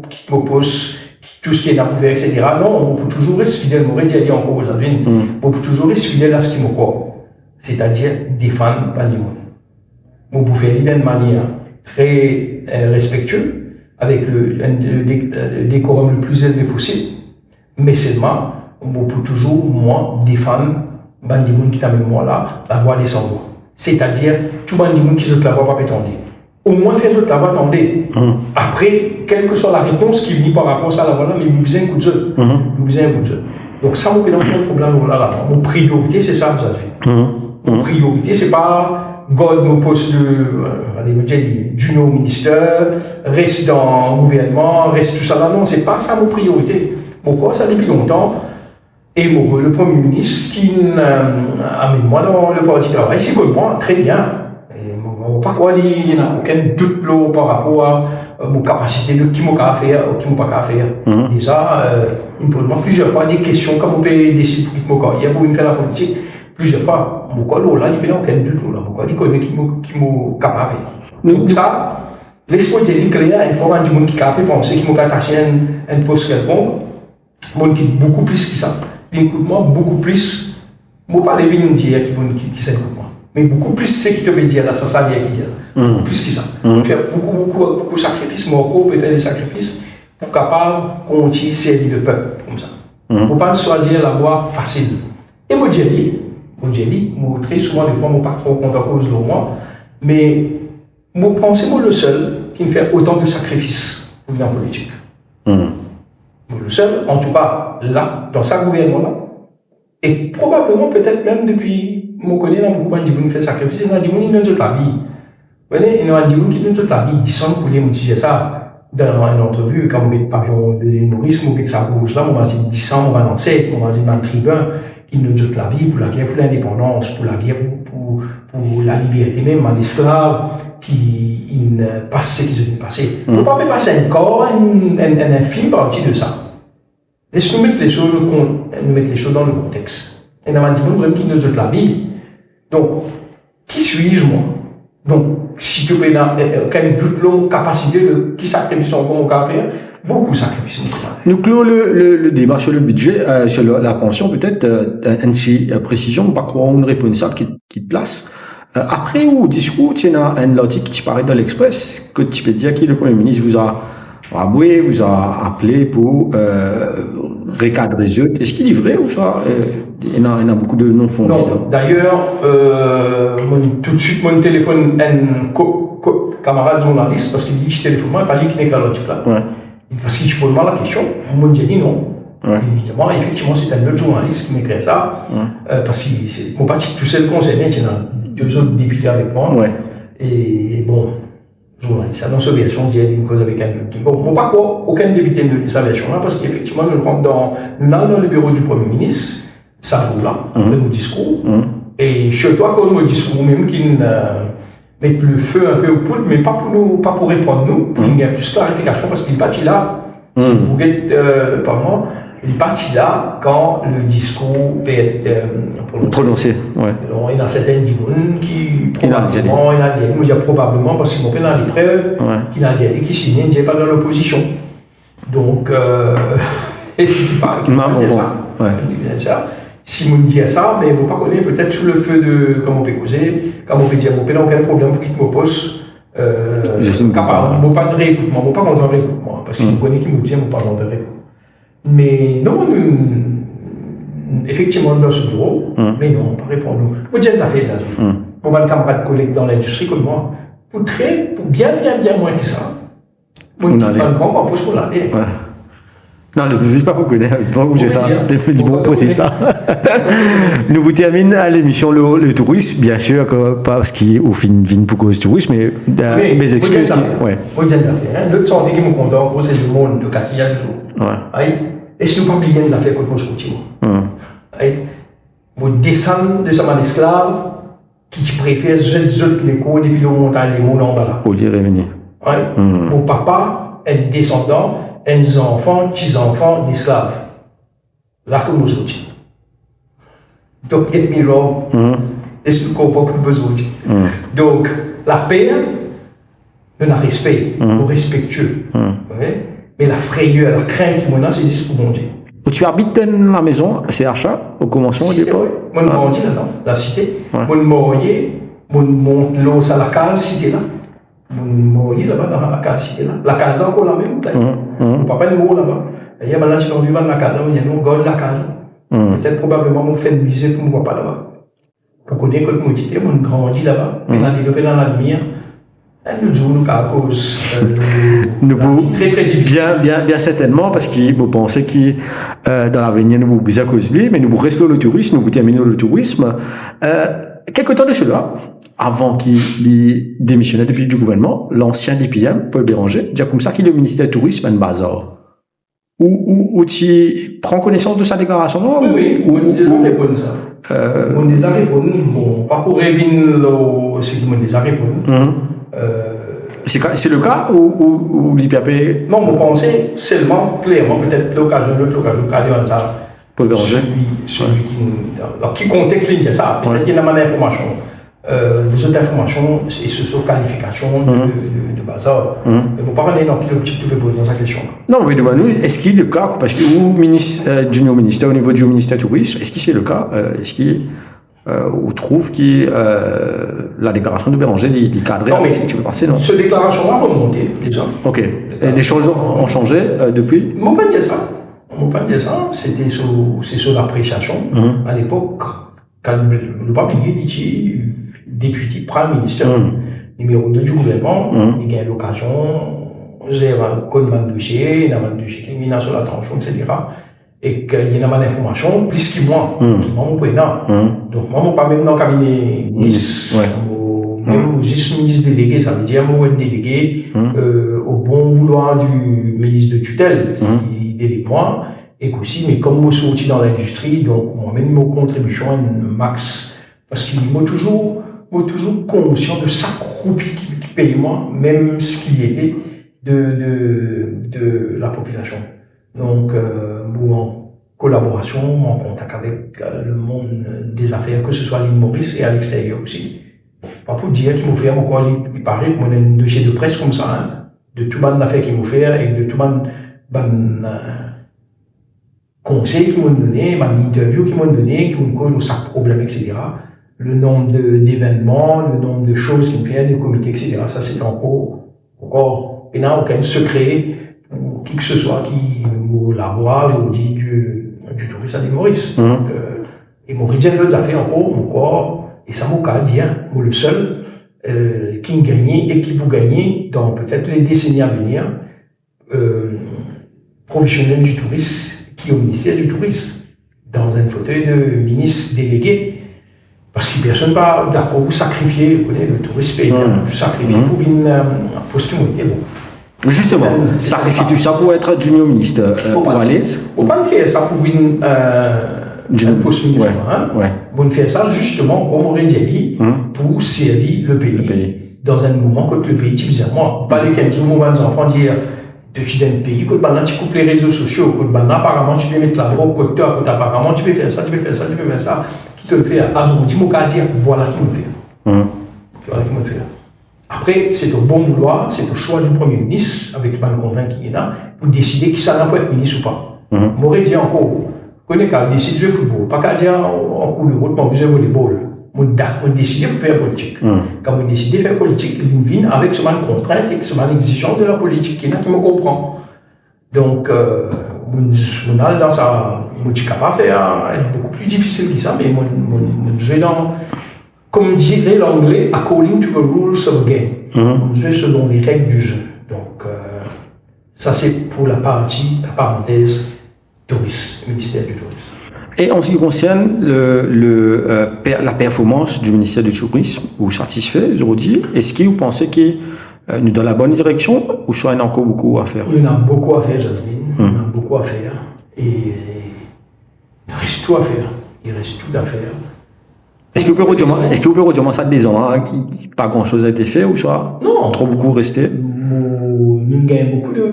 qui te pose tout ce qui est là pour faire, etc. Non, on peut toujours rester fidèle, moi, j'ai dit encore aujourd'hui, on peut toujours rester fidèle à ce qui me croit. C'est-à-dire défendre le monde. On peut faire d'une manière très respectueuse, avec le décorum le plus élevé possible, mais seulement, on peut toujours, moi, défendre le monde qui t'a mis moi là, la voix des sans-voix. C'est-à-dire, tout le monde qui se la voix pas pétendre. Au moins, faire la voix tendre. Après, quelle que soit la réponse qui vient par rapport à ça, la voix là, mais vous besoin un coup de jeu. Vous besoin un coup de jeu. Donc, ça, mon problème là, mon priorité, c'est ça, vous avez. Mon priorité, c'est pas God nos postes de junior ministère, reste dans le gouvernement, reste tout ça là. Non, c'est pas ça mon priorité. Pourquoi ça depuis longtemps? Et bon, le Premier ministre qui amène moi dans le parti travail, c'est que moi, très bien. Par quoi il n'y a aucun doute là, par rapport à mon capacité de qui m'a faire ou qui m'a pas faire. Déjà, il me pose plusieurs fois des questions comme on peut décider pour qui m'a il y a pour me faire la politique. Plusieurs fois, pourquoi là, il n'y a aucun doute là, pourquoi il connaît qui m'a capable faire. Donc ça, l'espoir de dire qu'il y a un forum du monde qui est capable de penser qu'il m'a attaché un poste quelconque, monde qui est beaucoup plus que ça. Il écoute moi beaucoup plus, moi pas les vignes dire qui s'écoute moi. Mais beaucoup plus ce qui te veut dire là, ça vient qui dire. Beaucoup plus que ça. Faire beaucoup de sacrifices, moi, on peut faire des sacrifices pour capable continuer à servir le peuple, comme ça. Il ne faut pas choisir la voie facile. Et moi, j'ai dit, très souvent, des fois, je ne pas trop content à cause de moi, mais je pense que moi le seul qui me fait autant de sacrifices pour la politique. Le seul, en tout cas, là, dans sa gouvernement-là, et probablement, peut-être même depuis, je connais là, beaucoup de gens qui font sacrifice, il y a des gens qui nous ont la vie. Vous voyez, il y a des gens qui nous ont la vie, ils sont pour me dire ça dans une entrevue, quand on met le pavillon de l'humorisme, on met sa gauche là, on va dire 10 ans, on va lancer, on va dire dans le tribun, qui nous ont la vie pour la guerre pour l'indépendance, pour la guerre pour la liberté même, en esclave, qui passe ce qu'ils ont passé. On ne peut pas passer encore un infime partie de ça. Laisse-nous mettre les choses dans le contexte. Et dans la dimension vraiment qui nous donne la vie. Donc, qui suis-je moi? Donc, si tu as aucun but long capacité de qui sacrifie son bon au faire, beaucoup de sacrifices. Nous clôt le débat sur le budget, sur la pension, peut-être, une précision, pas croire une réponse qui te place. Après, au discours, tu as un article qui paraît dans l'Express, que tu peux dire que le Premier ministre vous a avoué, vous a appelé pour recadrer les autres. Est-ce qu'il est vrai ou ça? Il y en a beaucoup de non fondés. Non, d'ailleurs, tout de suite, mon téléphone, un camarade journaliste, parce qu'il dit je téléphone, il n'a pas dit qu'il n'est qu'à l'article là. Ouais. Parce qu'il se pose mal la question, moi j'ai dit non. Ouais. Évidemment, effectivement, c'est un autre journaliste qui m'écrit ça, parce que c'est mon parti tout seul concerné, il y a deux autres députés avec moi. Ouais. Et bon, journaliste, dans sa version, il y a une cause avec un autre. Bon, pas quoi, aucun député ne dit sa version là, parce qu'effectivement, nous rentrons dans le bureau du Premier ministre, ça joue là, après nos discours. Et je dois comme nos discours, même qui mettent le feu un peu au poudre, mais pas pour répondre nous, pour qu'il y ait plus de clarification, parce qu'il est parti là, vous êtes, pardon, il est parti là quand le discours peut être prononcé. Ouais. Alors, il y a certains gens qui probablement, il y a probablement, parce qu'ils m'ont fait dans les preuves, qu'il a dit qui signait, il n'est pas dans l'opposition. Donc, et je ne pas dire ça. Ouais. Ça. Si vous me dites ça, mais vous ne pas connaître peut-être sous le feu de comment on peut causer, comment on peut dire, on n'a aucun problème pour qu'il me pose. Je suis capable, je ne pas de réécoutement, je ne pas de réécoutement, parce que vous connaissez qui me dit, je ne pas de réécoutement. Mais non, effectivement, dans ce bureau, mais non, pas répondre. Vous dites ça fait déjà. Pour mon camarade collègue dans l'industrie comme moi, pour bien moins que ça. Vous dites pas le grand, on pousse pour l'aller. Non, le plus pas pour connaître, pas bouger ça. Le plus bon, c'est ça. Nous vous terminons à l'émission le tourisme, bien sûr, parce qu'au fin pour cause du tourisme, mais mes excuses. Ouais. Vous dites ça fait. L'autre santé qui me content, c'est le monde de Castilla du jour. Ouais. Est-ce que nous ne pas oublier les affaires contre nous continue? Vous descendez de sa main esclave qui préfère jeter les cours depuis le montagne, les mots en bas. Au lieu de revenir. Mon papa est descendant. Un enfant, petits enfants d'esclaves. Là que nous sommes. Don't get me wrong. Est-ce qu'on comprend que besoin? Donc, la paix, on a respect, on respectueux. Ouais? Mais la frayeur, la crainte qui m'en a, c'est juste pour mon Dieu. Tu habites dans la maison, c'est achat, au commencement au départ? Moi, je grandis là-dedans, la cité. Moi, je marié, moi, je monte l'eau à la case, cité là. Moi, je marié là-bas, dans la case, cité là. La case, encore la même, mon papa est mort là-bas. Il y a maintenant, si on vit dans la case, il y a un gars de la case. Peut-être, probablement, on fait une visite pour mon papa là-bas. Pour connaître que moi, cité, moi, je grandis là-bas. On a développé dans la lumière. Nous jouons à cause très très difficile. Bien certainement, parce que vous pensez que dans l'avenir, nous vous à cause de lui, mais nous restons le tourisme, nous terminons le tourisme. Quelque temps de cela, avant qu'il démissionnait depuis du gouvernement, l'ancien DPM, Paul Béranger, dit comme ça qu'il est le ministère du Tourisme en bazar. Où tu prends connaissance de sa déclaration, non? Oui, on a répondu ça. On les a répondu, bon, pas pour révéler ce qu'ils m'ont déjà répondu. C'est le cas où l'IPAP... Non, vous pensez seulement, clairement, peut-être l'autre occasion, quand ça. Paul Béranger. Celui qui nous. Alors, qui contexte ligne, ça. Peut-être qu'il y a une information. Les autres informations, c'est sur qualification de bazar. Mais vous ne parlez pas dans quel type de poser dans sa question. Non, mais demandez-nous, est-ce qu'il est le cas, parce que junior ministère, au niveau du ministère du Tourisme, est-ce que c'est le cas, est-ce qu'il on trouve que la déclaration de Béranger est cadrée avec ce que tu veux passer, non? Cette déclaration-là a remonté, déjà. Ok. Et des choses ont changé depuis? On ne peut pas dire ça. On ne peut pas dire ça. C'est sur l'appréciation. À l'époque, quand le papier dit député, premier ministre, numéro 2 du gouvernement, il y a l'occasion, j'ai un code de dossier, il y a un dossier qui est sur la tension, etc. Et qu'il y a une information plus que moi, qui m'a mon prénom. Donc, moi, je ne pas même dans le cabinet ministre. Même juste ministre délégué, ça veut dire moi être délégué au bon vouloir du ministre de tutelle, qui délégue moi, et aussi, mais comme moi je suis sorti dans l'industrie, donc moi-même, mon contribution est max. Parce qu'il m'a toujours conscient de sa groupe qui paye moi, même ce qu'il y était de la population. Donc, en collaboration, en contact avec le monde des affaires, que ce soit à l'île Maurice et à l'extérieur aussi. Pas pour dire qu'il m'a fait encore, il paraît que moi, j'ai un dossier de presse comme ça, hein, de tout bande d'affaires qu'il m'a fait et de tout bande conseils qu'il m'a donné, interview qu'il m'a donné, qui m'ont causé chaque problème, etc. Le nombre d'événements, le nombre de choses qu'il me fait, des comités, etc. Ça, c'est encore, il n'y a aucun secret, ou qui que ce soit qui la voit aujourd'hui du tourisme à l'île Maurice. Donc, et Maurice, j'ai d'autres affaires encore, et ça m'a dit, moi le seul, qui gagnait et qui peut gagner dans peut-être les décennies à venir, professionnel du tourisme, qui est au ministère du tourisme, dans un fauteuil de ministre délégué, parce que personne n'est pas d'accord pour sacrifier, vous connaissez, le tourisme paysan, sacrifier pour une posthumanité. Bon. Justement, sacrifier tout ça pour être junior ministre, pour aller. On ne peut pas faire ça pour une post ministre. On ne fait ça justement, comme on aurait dit, pour servir le pays. Dans un moment que le pays est bizarrement. Pas les 15 jours, les enfants disent tu es dans le pays, que tu coupes les réseaux sociaux, que apparemment tu peux mettre la drogue, que apparemment tu peux faire ça, tu peux faire ça, qui te le fait. Aujourd'hui, mon cas dire voilà qui me fait. Voilà qui me fait. Après, c'est au bon vouloir, c'est au choix du Premier ministre, avec le contraint qui est là, pour décider qui ça peut être ministre ou pas. M'aurait dit encore, connais qu'à décider de jouer football, pas qu'à dire en cours de route, mais besoin de volleyball. On décide de faire politique. Quand on décide de faire politique, on vient avec ce man contrainte et ce man exigence de la politique, qui me comprend. Donc, on a dans ça, on est capable de faire, être beaucoup plus difficile que ça, mais on joue dans, comme dirait l'anglais, according to the rules of the game. On joue selon les règles du jeu. Donc, ça c'est pour la parenthèse tourisme, ministère du tourisme. Et en ce qui concerne la performance du ministère du Tourisme, vous satisfait aujourd'hui? Est-ce que vous pensez que nous dans la bonne direction ou soit il y a encore beaucoup à faire? Il y en a beaucoup à faire, Jasmine. Il y en a beaucoup à faire. Et il reste tout à faire. Il reste tout à faire. Est-ce que vous pouvez redire ça des ans, pas grand-chose a été fait ou soit non, trop beaucoup resté? Nous gagnons beaucoup de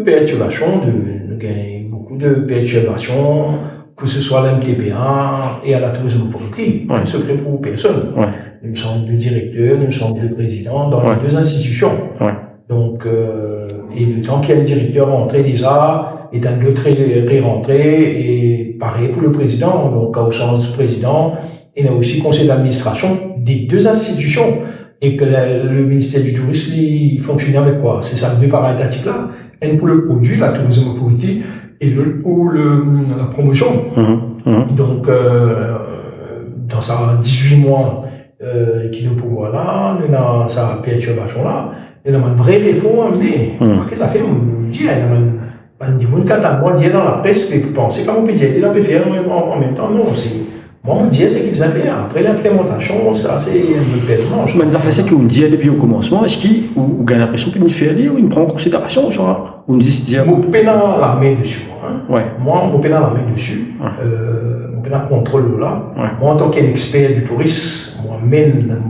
perturbations, que que ce soit à l'MTPA et à la tourisme politique, Ouais. un secret pour personne. Ouais. Nous sommes deux directeurs, nous sommes deux présidents dans Ouais. les deux institutions. Ouais. Donc, et le temps qu'il y a un directeur rentré déjà, est un autre rentré, et pareil pour le président. Donc, au chance du président, il y a aussi le conseil d'administration des deux institutions. Et que le ministère du Tourisme, il fonctionne avec quoi? C'est ça, deux paramètres là. Un pour le produit, la tourisme politique, et l'autre pour la promotion. Donc, dans sa 18 mois, qui nous pouvoir là, nous avons sa perturbation là, nous avons une vraie réforme à mener. Qu'est-ce que ça fait? On dit, il y a un quand à moi, dans la presse, et penser comment on peut dire, il peut faire en même temps. Non, c'est, moi, on dit, c'est qu'il faisait faire. Après l'implémentation, ça, c'est un peu bête manche. Mais ça fait ça qu'on dit depuis le commencement, est-ce qu'il gagne l'impression qu'il fait aller ou il prend en considération, soit, on dit, se dire. Mon pénal la main dessus, hein. Ouais. Moi, mon pénal la main dessus. Mon pénal contrôle là. Ouais. Moi, en tant qu'expert du tourisme, moi, mène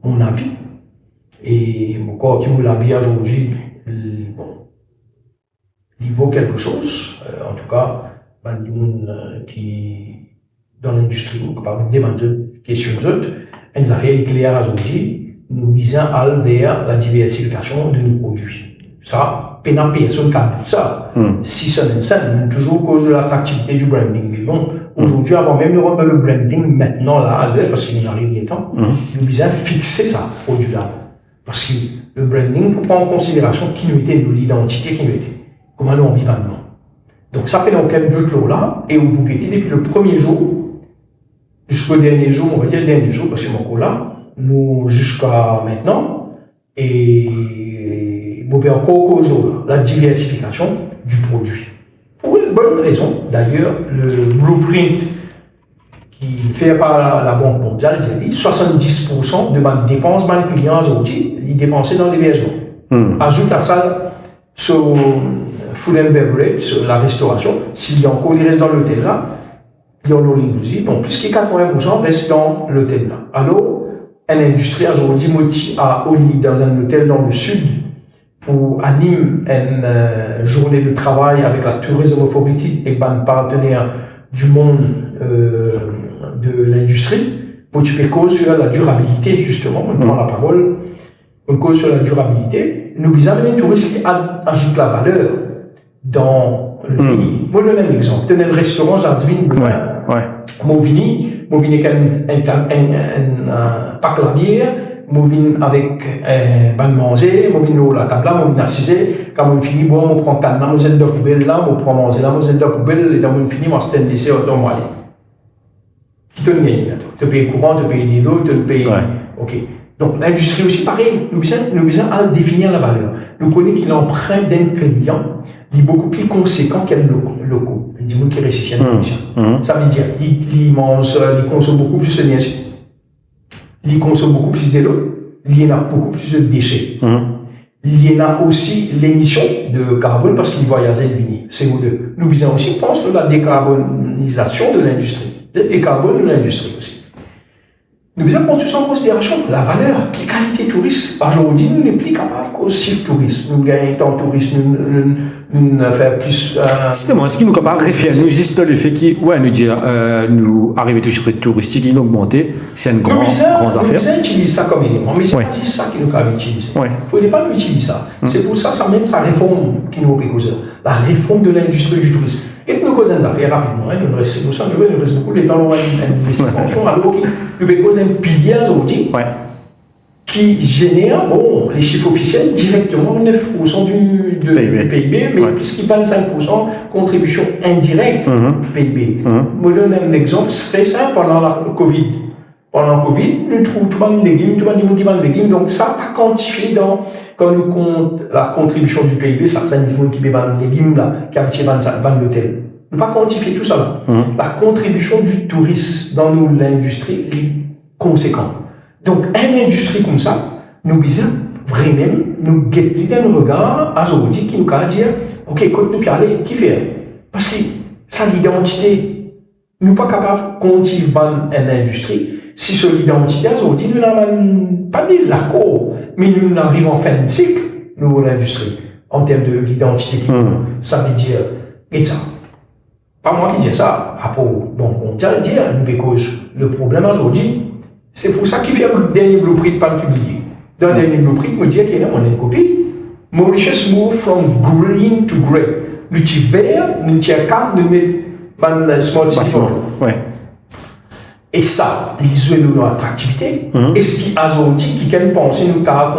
mon avis. Et mon corps qui me l'habille aujourd'hui, bon, il vaut quelque chose. En tout cas, ben, du monde qui, dans l'industrie, par des questions d'autres, nous avons fait éclairage aujourd'hui, nous misons à vers la diversification de nos produits. Ça, pénal personne qui a ça. Si ça n'est ça, toujours à cause de l'attractivité du branding. Mais bon, aujourd'hui, avant même de remettre le branding maintenant, là, parce qu'il arrive les temps, nous misons à fixer ça, produit-là. Parce que le branding prend en considération qui nous était, nous, l'identité qui nous était. Comment nous on vit maintenant. Donc, ça fait dans quel but là, et au Bouqueté, depuis le premier jour, jusqu'au dernier jour, on va dire le dernier jour, parce que mon là, nous, jusqu'à maintenant, et, nous, encore qu'au jour, la diversification du produit. Pour une bonne raison, d'ailleurs, le blueprint qui fait par la Banque mondiale, il dit 70% de ma dépense, ma clients aujourd'hui, ils dépensent dans l'hébergement. Ajoute à ça, sur food and beverage, sur la restauration, s'il y a encore, il reste dans l'hôtel là, il y a en aussi, donc plus que 80% restent dans l'hôtel là. Alors, une industrie aujourd'hui motive à Oli dans un hôtel dans le sud pour animer une journée de travail avec la tourisme politique et un partenaire du monde de l'industrie, pour tu peux cause sur la durabilité justement, on prend la parole, on cause sur la durabilité, nous visons les touristes qui ajoutent la valeur dans le pays. Moi, je donne un exemple. Tenez le restaurant Jazvin. Ouais. Movini avec un pack la bière, Movini avec ban manger, Movini la table là, Movini assisé, quand on finit, bon, on prend canne, on zèle de poubelle là, on prend manger là, on zèle de poubelle, et dans on finit, on se tend laisser au temps aller. Qui te gagne là, tu payes courant, tu payes des lots, tu payes. Ok. Donc, l'industrie aussi, pareil, nous besoin à définir la valeur. Nous connaissons qu'il l'empreinte d'un client, il est beaucoup plus conséquent qu'un locaux. Il dit, nous qui récessient ça veut dire, il mange, il consomme beaucoup plus de d'énergie. Il consomme beaucoup plus d'eau. Il y en a beaucoup plus de déchets. Il y en a aussi l'émission de carbone parce qu'il voyageait le vini, CO2. Nous besoin aussi, pense à la décarbonisation de l'industrie. Le décarbone de l'industrie aussi. Nous devons prendre tout ça en considération. La valeur, qui qualité touriste. Aujourd'hui, nous n'est plus capable aussi touriste. Nous gagnons tant de touristes, nous faire plus. Justement, est-ce qu'il nous est capable de référer, nous juste le fait qu'il, nous dire, nous arriver toujours sur touristique, il augmenté, c'est une grande affaire. Nous utilisons ça comme élément, mais c'est pas juste ça qui nous a utilisé. Il ne faut pas nous utiliser ça. C'est pour ça, même sa réforme qui nous propose. La réforme de l'industrie du tourisme. Et nous causons des affaires rapidement, nous reste beaucoup de temps, alors nous cause un pilier aujourd'hui qui génère, les chiffres officiels, directement 9% du PIB, mais plus qu'il 25% contribution indirecte du PIB. Je donne un exemple très simple pendant le Covid. Pendant le Covid, nous trouvons tout le légumes, tout le monde légumes, donc ça pas quantifié quand nous compte la contribution du PIB, ça c'est un niveau qui met les légumes là, qui a acheté 20 l'hôtel. Nous pas quantifier tout ça là. La contribution du tourisme dans l'industrie est conséquente. Donc, une industrie comme ça, nous disons vraiment, nous guettons un regard à aujourd'hui qui nous a dit, ok, écoute, nous allons aller, qui fait? Parce que ça, l'identité, nous pas capables de continuer une industrie. Si sur l'identité, aujourd'hui, nous n'avons pas des accords, mais nous arrivons en fin de cycle, nous, l'industrie, en termes de l'identité. Ça veut dire, et ça. Pas moi qui dis ça. Bon, on dit, le problème aujourd'hui, c'est pour ça qu'il fait le dernier blueprint pas publié. Dans le dernier blueprint, on dit qu'il y a une copie. Mauritius move from green to grey. L'outil vert, l'outil calme de mettre smart city. Ouais. Et ça, les yeux de notre attractivité. Et ce qui a aujourd'hui, qui can penser nous qu'à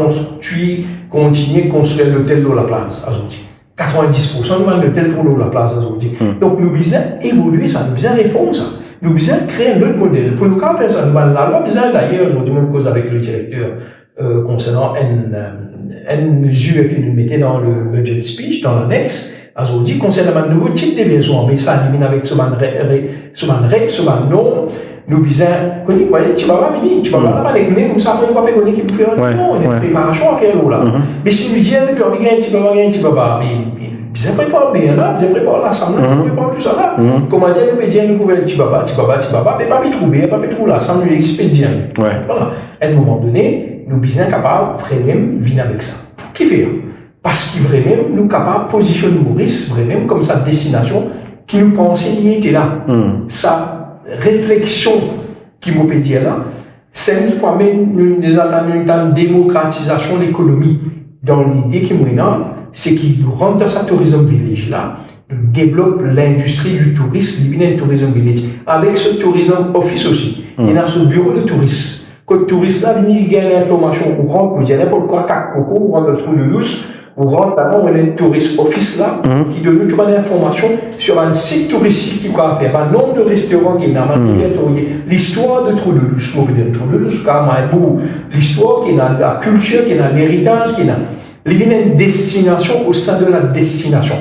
continuer à construire l'hôtel de la place aujourd'hui. 90% de l'hôtel pour la place aujourd'hui. Donc nous devons évoluer ça, nous devons réformer ça. Nous devons créer un autre modèle. Pour nous faire ça, nous avons la loi besoin d'ailleurs, aujourd'hui même cause avec le directeur concernant une mesure que nous mettons dans le budget speech, dans l'annexe, aujourd'hui concernant un nouveau type de besoins. Mais ça élimine avec ce règle, ce nom. Nous disons, tu vas pas venir, tu vas pas là-bas, nous savons pas faire qui peut faire non, il y a une préparation à faire là. Mais si nous disons que tu vas pas, mais bien préparer bien là, bien préparer l'assemblée, bien préparer tout ça là. Comment dire, nous dire, nous pouvons tu vas pas, mais pas trouver, pas trouver l'assemblée, l'expédient. Voilà. À un moment donné, nous sommes capables vraiment de venir avec ça. Qui fait? Parce que vraiment, nous sommes capables de positionner Maurice vraiment comme sa destination qui nous pensait y était là. Ça, réflexion qui m'a dit là, c'est qui permet une démocratisation de l'économie. Dans l'idée qui est là, c'est qu'il rentre dans sa tourisme village là, développe l'industrie du tourisme, il vient un tourisme village. Avec ce tourisme office aussi, il y a ce bureau de tourisme. Quand le touriste là, il gagne l'information, on rentre, il y a n'importe quoi, on rentre dans le trou de louche, on rentre d'abord, on a un touriste office là, qui donne toute l'information sur un site touristique qui va faire, un nombre de restaurants qui est dans l'histoire de Trou de Louche, Trou de Louche, l'histoire qui est dans la culture, qui est dans l'héritage, qui est dans. Il y a une destination au sein de la destination.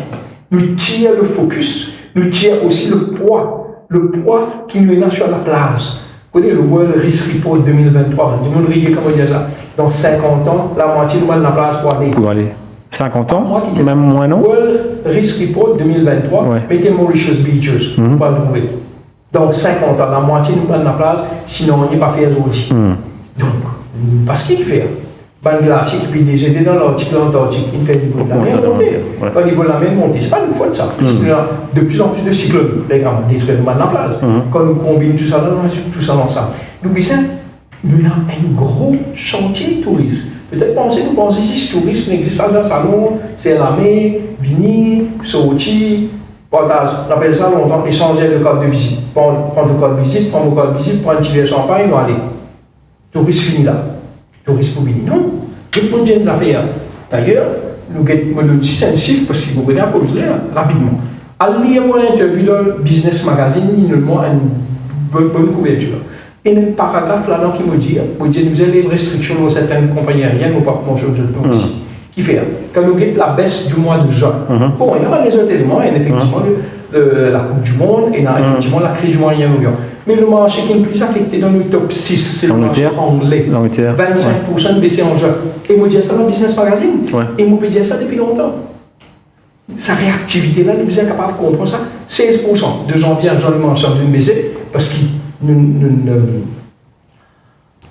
Nous tirons le focus, nous tirons aussi le poids qui nous est là sur la plage. Vous connaissez le World Risk Report 2023, du monde riait, comment dire ça? Dans 50 ans, la moitié de la plage pour aller. 50 ans, même moins non? World Risk Report 2023, mettez Mauritius Beaches, vous pouvez le trouver. Dans 50 ans, la moitié de la plage, sinon on n'est pas fait aujourd'hui. Donc, parce qu'il fait ban glacier qui peut déjà dans l'Arctique, l'Antarctique, il fait le niveau de la mer monter. Quand le niveau de la mer monter, c'est pas une fois de ça. Il y a de plus en plus de cyclones, regarde, détruire la place. Quand nous combinons tout ça dans ça, nous avons un gros chantier tourisme. Peut-être nous pensons ici, ce tourisme n'existe pas dans le salon, c'est la mer, venir, sortir, partage, on appelle ça longtemps, échanger le code de visite. Prendre le code de visite, prendre un petit verre de champagne, nous aller. Touriste fini là. Touriste pour venir. Non, tout le monde a des affaires. D'ailleurs, nous avons aussi un chiffre parce qu'il faut venir à cause là, rapidement. Allez, moi, interview dans le Business Magazine, il nous a une bonne couverture. Et un paragraphe là-dedans qui me dit, nous avons des restrictions dans certaines compagnies aériennes, nous pas manger de aussi. Qui fait, quand nous avons la baisse du mois de juin, bon, il y a des autres éléments, il y a effectivement la Coupe du Monde, et il y a effectivement la crise moyen-orient. Mais le marché qui est le plus affecté dans le top 6, c'est le marché anglais. 25% de baissé en juin. Et moi, je dis ça dans le Business Magazine. Et moi, je dis ça depuis longtemps. Sa réactivité là, nous sommes capables de comprendre ça. 16% de janvier à janvier, nous une baissée, parce que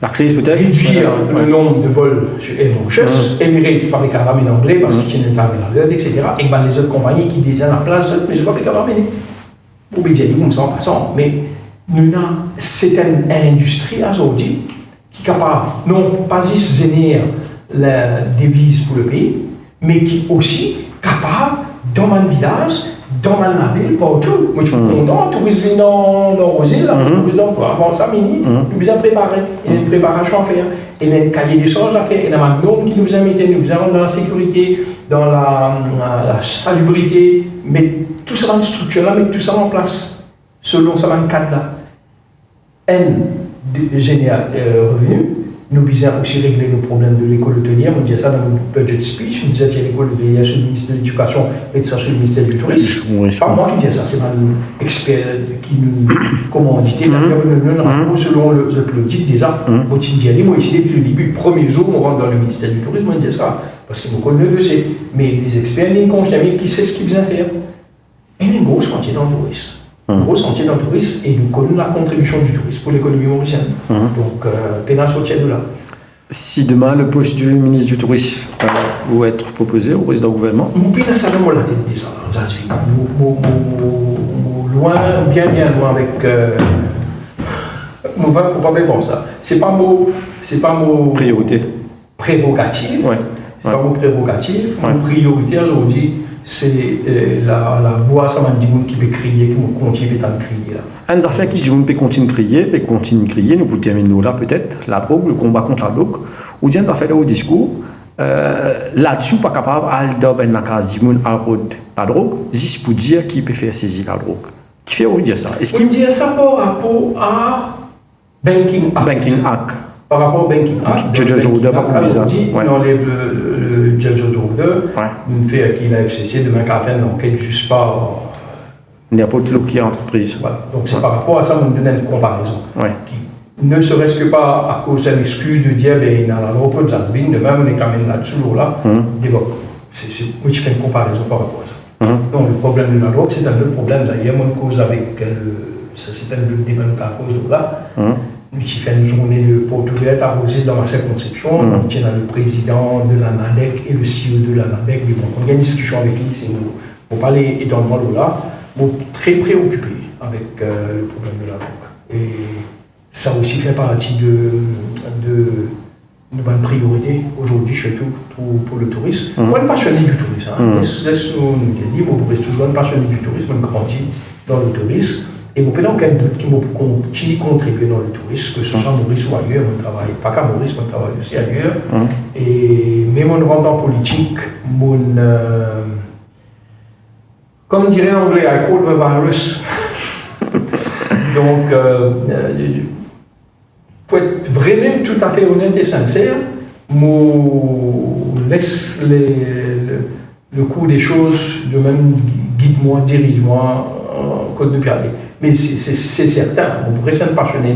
la crise peut-être réduire le nombre de vols sur Air Mauritius, Emirates pas fait carrément en anglais parce qu'ils tiennent à l'heure, etc. Et ben les autres compagnies qui disent à la place, mais je ne pas fait carrément. Pour bien dire, nous sommes en passant, mais c'est une industrie aujourd'hui qui est capable, non pas juste de générer la devise pour le pays, mais qui est aussi capable, dans un village, dans un ville, partout. Moi, je suis content, touristes viennent dans Rosil, avant ça, nous avons préparé. Il y a une préparation à faire, il y a un cahier d'échange à faire, il y a un nombre qui nous a mis, nous avons dans la sécurité, dans la salubrité, mais tout ça dans une structure là, mettre tout ça en place, selon ça dans le cadre là. Général revenu, nous devons aussi régler nos problèmes de l'école hôtelière. On disait ça dans notre budget speech. On disait qu'il y a l'école hôtelière sur le ministère de l'Éducation et ça sur le ministère du Tourisme. Pas moi qui dis ça, c'est un expert qui nous commandité. Selon le dit déjà, moi ici depuis le début, le premier jour, on rentre dans le ministère du Tourisme, on dit ça, parce qu'on connaît le dossier. Mais les experts nous confirment qui sait ce qu'ils besoin faire. Et il y a un gros chantier dans le tourisme. Un gros chantier dans le tourisme et nous connaissons la contribution du tourisme pour l'économie mauricienne. Donc, pénal sortir de là. Si demain le poste du ministre du Tourisme vous être proposé au président du gouvernement, nous pénal ça dans la tête déjà, ça se fait. loin, bien loin avec. On va pas comme ça. C'est pas mon Priorité. Prérogative. Ouais. C'est pas mon prérogative. Mon priorité aujourd'hui, c'est la voix, ça m'a dit qui peut crier, qui me continue à crier là. Un affaire qui dit qu'on peut continuer de crier, nous pouvons terminer là peut-être, la drogue, le combat contre la drogue, ou bien ça fait là au discours, là-dessus, pas capable de la drogue, juste pour dire qui peut faire saisir la drogue. Qui fait dire ça? Est-ce qu'il dit ça par rapport à Banking Act? Par rapport au Banking Act. Judge Order, pas pour bizarre. On enlève le Judge Order, on fait qu'il a FCC, demain qu'à faire une enquête juste pas. N'importe quelle entreprise. Voilà. Donc c'est par rapport à ça, on donne une comparaison. Qui, ne serait-ce que pas à cause d'une excuse de dire, ben, dans la loi de Jasmine, de même, on est quand même là-dessus, là, moi, je fais une comparaison par rapport à ça. Donc le problème de la drogue, c'est un autre problème, d'ailleurs, moi, cause avec c'est un autre débat à cause de là. Je fais une journée de porte ouverte arrosée dans ma circonscription, on tient le président de la NADEC et le CEO de la NADEC, mais bon, on a une discussion avec lui, c'est nous, pour parler et dans le monde là, très préoccupé avec le problème de la drogue. Et ça aussi fait partie de bonnes priorités aujourd'hui, surtout pour le tourisme. Moi, je suis passionné du tourisme. Laisse-nous nous dire, moi, je suis toujours passionné du tourisme, je grandis dans le tourisme. Et je n'ai aucun doute qui continue à contribuer dans le tourisme, que ce soit Maurice ou ailleurs, je travaille pas qu'à Maurice, je travaille aussi ailleurs. Et même en rentrant en politique, comme dirait l'anglais, I call the virus. Donc, pour être vraiment tout à fait honnête et sincère, je laisse le cours des choses, de même guide-moi, dirige-moi, code de pied. Mais c'est certain, on pourrait être passionné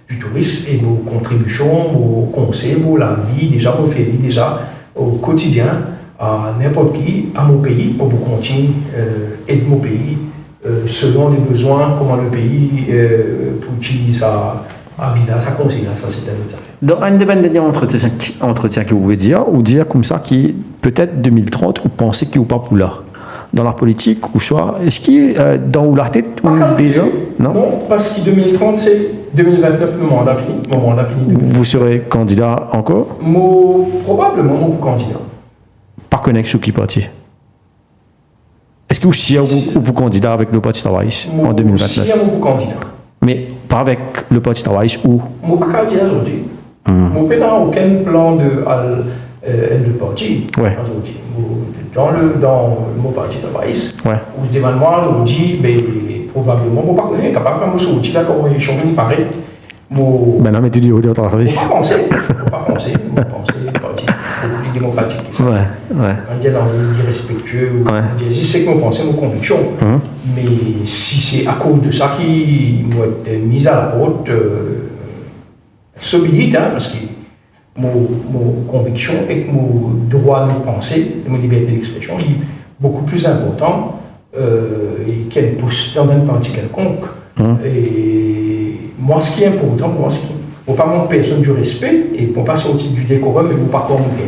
du tourisme et nos contributions, nos conseils, la vie, déjà, on fait déjà au quotidien, à n'importe qui, à mon pays, pour continuer aider mon pays selon les besoins, comment le pays pour utiliser sa vie, sa conscience, ça c'est un autre affaire. Dans un des derniers entretiens que vous pouvez dire, ou dire comme ça, qui peut-être 2030, ou pensez qu'il n'y a pas pour là dans la politique, ou soit, est-ce qu'il dans la tête, ou déjà non, parce que 2030, c'est 2029, mon mandat fini. Vous serez candidat encore? Probablement, mon candidat. Par connexion qui parti? Est-ce que vous siez pour candidat avec le Parti travailliste en 2029? Si, mon candidat. Mais pas avec le Parti travailliste ou? Mon pas candidat aujourd'hui. Mon n'a aucun plan de parti aujourd'hui. Dans mon parti travailliste, où je demande moi aujourd'hui, probablement, je ne sais pas, capable quand je suis sorti là, quand je suis venu paraître. Maintenant, mais tu dis au travailliste. Je ne pas penser, parti plus démocratique. On dit dans les respectueux, je sais que mon pensée, mon conviction, mais si c'est à cause de ça qui m'a été mise à la porte, s'obéit, parce que mon conviction et mon droit de penser, mon liberté d'expression est beaucoup plus important et qu'elle pousse dans une partie quelconque. Et moi, ce qui est important, pour moi, c'est qu'il ne faut pas manquer personne du respect et pour ne pas sortir du décorum et pour ne pas encore me faire.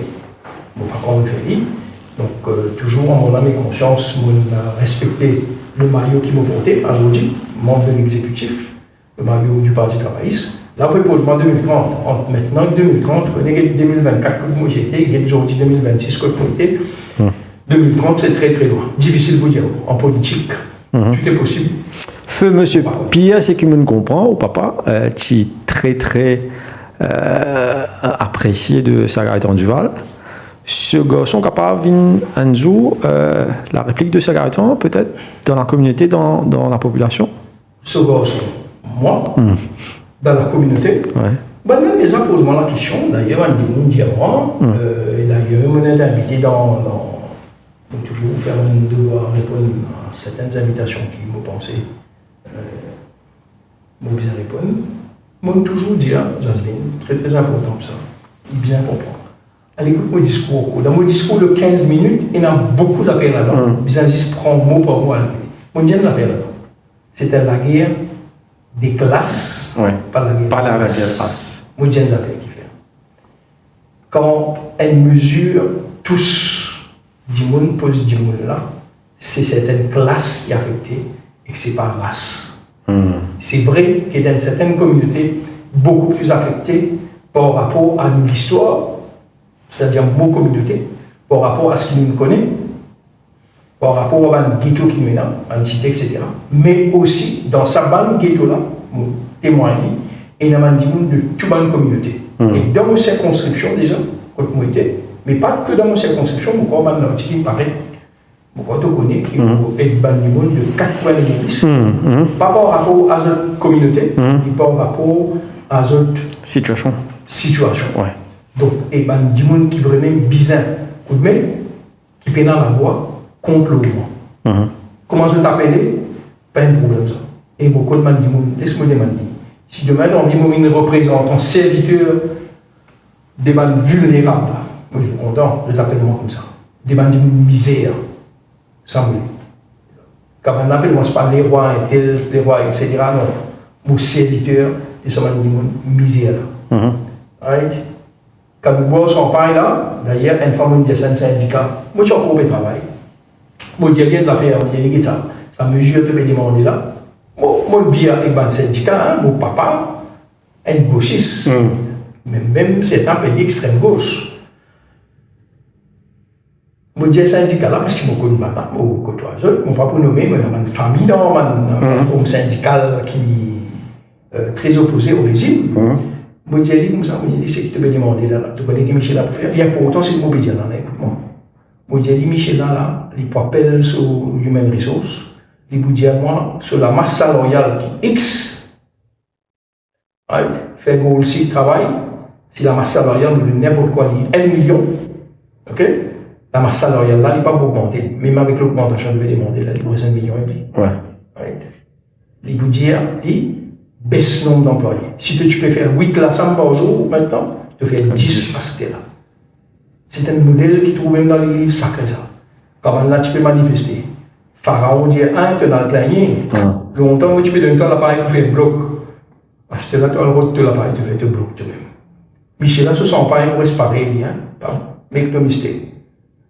Donc, toujours en mon âme et conscience, je respecter le maillot qui m'a porté aujourd'hui, membre de l'exécutif, le maillot du Parti travailliste. Là, pour moi 2030, entre maintenant et 2030, on est 2024 comme moi j'étais, et aujourd'hui 2026 comme moi j'étais. 2030, c'est très très loin. Difficile de vous dire. En politique, tout est possible. Feu monsieur Pierre, c'est qui me comprend, au papa, tu es très très apprécié de Sagaton Duval. Ce garçon capable un jour la réplique de Sagaton, peut-être dans la communauté, dans la population. Ce garçon, moi dans la communauté. Même les gens posent la question, d'ailleurs, on dit moi, et d'ailleurs, on est invité dans toujours faire un devoir répondre à certaines invitations qui m'ont pensé, m'ont bien répondre. Moi, toujours dire, Jasmine, très très important ça, il bien comprendre. À l'écoute mon discours, dans mon discours de 15 minutes, il y a beaucoup d'affaires là-dedans. Bien juste prendre mot par mot à l'écoute. Mon dieu, des affaires là-dedans. C'était la guerre des classes, pas la guerre des classes. Moi, j'ai des affaires qui font. Quand elle mesure tous du monde pose du monde là, c'est certaines classes qui sont affectées et que c'est par race. C'est vrai qu'il y a dans certaines communautés beaucoup plus affectées par rapport à l'histoire, c'est-à-dire nos communautés, par rapport à ce qu'ils nous connaissent, par rapport à un ghetto qui nous a, à une cité, etc. Mais aussi, dans sa bande ghetto-là, témoin, il y a un monde de toute une communauté. Et dans mon circonscription, déjà, quand moi j'étais, mais pas que dans mon circonscription, beaucoup de gens qui paraît, beaucoup de connaît, qui est un monde de 4 points de police. Pas par rapport à cette communauté, mais par rapport à cette situation. Ouais. Donc, il y a des gens qui vraiment bizarre, qui peine dans la voie contre le mouvement. Comment je t'appelle? Pas un problème ça. Et beaucoup de gens disent, laisse-moi demander. Si demain, on dit, moi, représente un serviteur des gens vulnérables, moi, je suis content, je t'appelle moi comme ça. Des gens de misère, sans vous. Quand on appelle, moi, ce n'est pas les rois, les rois, etc. Non. Mon serviteur, c'est ça, de misère. Right? Quand nous bossons en pain là, d'ailleurs, une femme de syndicat, moi, je suis encore au travail. Moi, je dis bien des affaires, je dis ça. Ça mesure que je me demande là. Moi, je vis avec un syndicat, mon papa, un gauchiste. Mais même c'est un pays extrême gauche. Je dis syndicat là parce que je connais maintenant, je côtoie. Mon papa nommé, mais dans une famille, dans une forme syndicale qui est très opposée au régime. Je dis comme ça, je dis c'est que tu me demandes là, tu connais que Michel a pour faire. Bien pourtant, c'est mon pays là, écoute-moi. Je dis Michel là, il peut appeler sur Human Resources. Il vous dit à moi, sur la masse salariale qui X, right, fait aussi travail, si la masse salariale de n'importe quoi, 1 million, ok? La masse salariale là, il n'est pas augmenté, même avec l'augmentation, je vais demander, là, il vous 1 million et demi. Ouais. Right. Il vous dit, il baisse le nombre d'employés. Si tu peux faire 8 classes par jour maintenant, tu fais 10 pastés là. C'est un modèle qui trouve même dans les livres sacrés ça. Comment là, tu peux manifester. Pharaon dit, tu as le planier. Longtemps, tu peux donner l'appareil pour faire bloc. Parce que là, tu as le droit de l'appareil, tu fais te bloc toi-même. Michel, là, ce sont pas un reste pareil, hein. Make no mistake.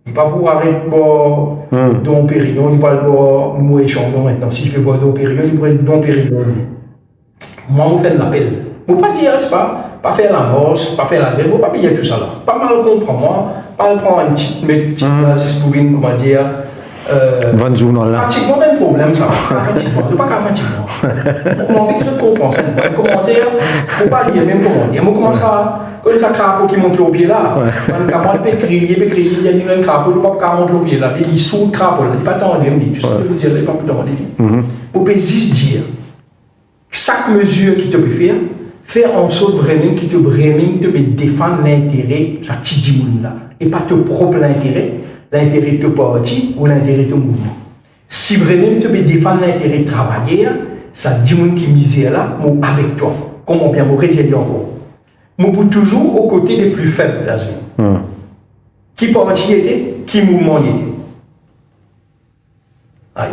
Il n'est pas pour arrêter de boire Dom Pérignon, il ne pas boire Moué Chandon maintenant. Si je peux boire Dom Pérignon, il pourrait être Dom Pérignon. Moi, je fais de l'appel. Je ne pas dire, c'est pas faire la morse, pas faire la guerre, je ne pas payer tout ça là. Pas mal comprendre moi, pas prendre un petit nazis pour une, comment dire. Pratiquement même problème ça. Pratiquement, c'est pas qu'à pratiquement. Comment on peut comprendre ça? Un commentaire, faut pas lire même commentaire. Moi comment ça, quand ça crapaud qui monte au pied là, quand on peut crier, il y a un crapaud, il ne peut pas monter au pied là, il sous le crapaud là, il n'est pas tendu, il dit, tu sais, vous dire, il n'est pas tendu. Vous pouvez juste dire, chaque mesure qui te peut faire en sorte vraiment qui te défendre l'intérêt, ça te dit là, et pas ton propre intérêt. L'intérêt de ton parti ou l'intérêt de ton mouvement. Si vraiment tu veux défendre l'intérêt de travailler, ça dit qui misère là, avec toi. Comment bien me redire encore. Moi, toujours aux côtés des plus faibles de la vie. Qui parti était, qui mouvement était. Aïe.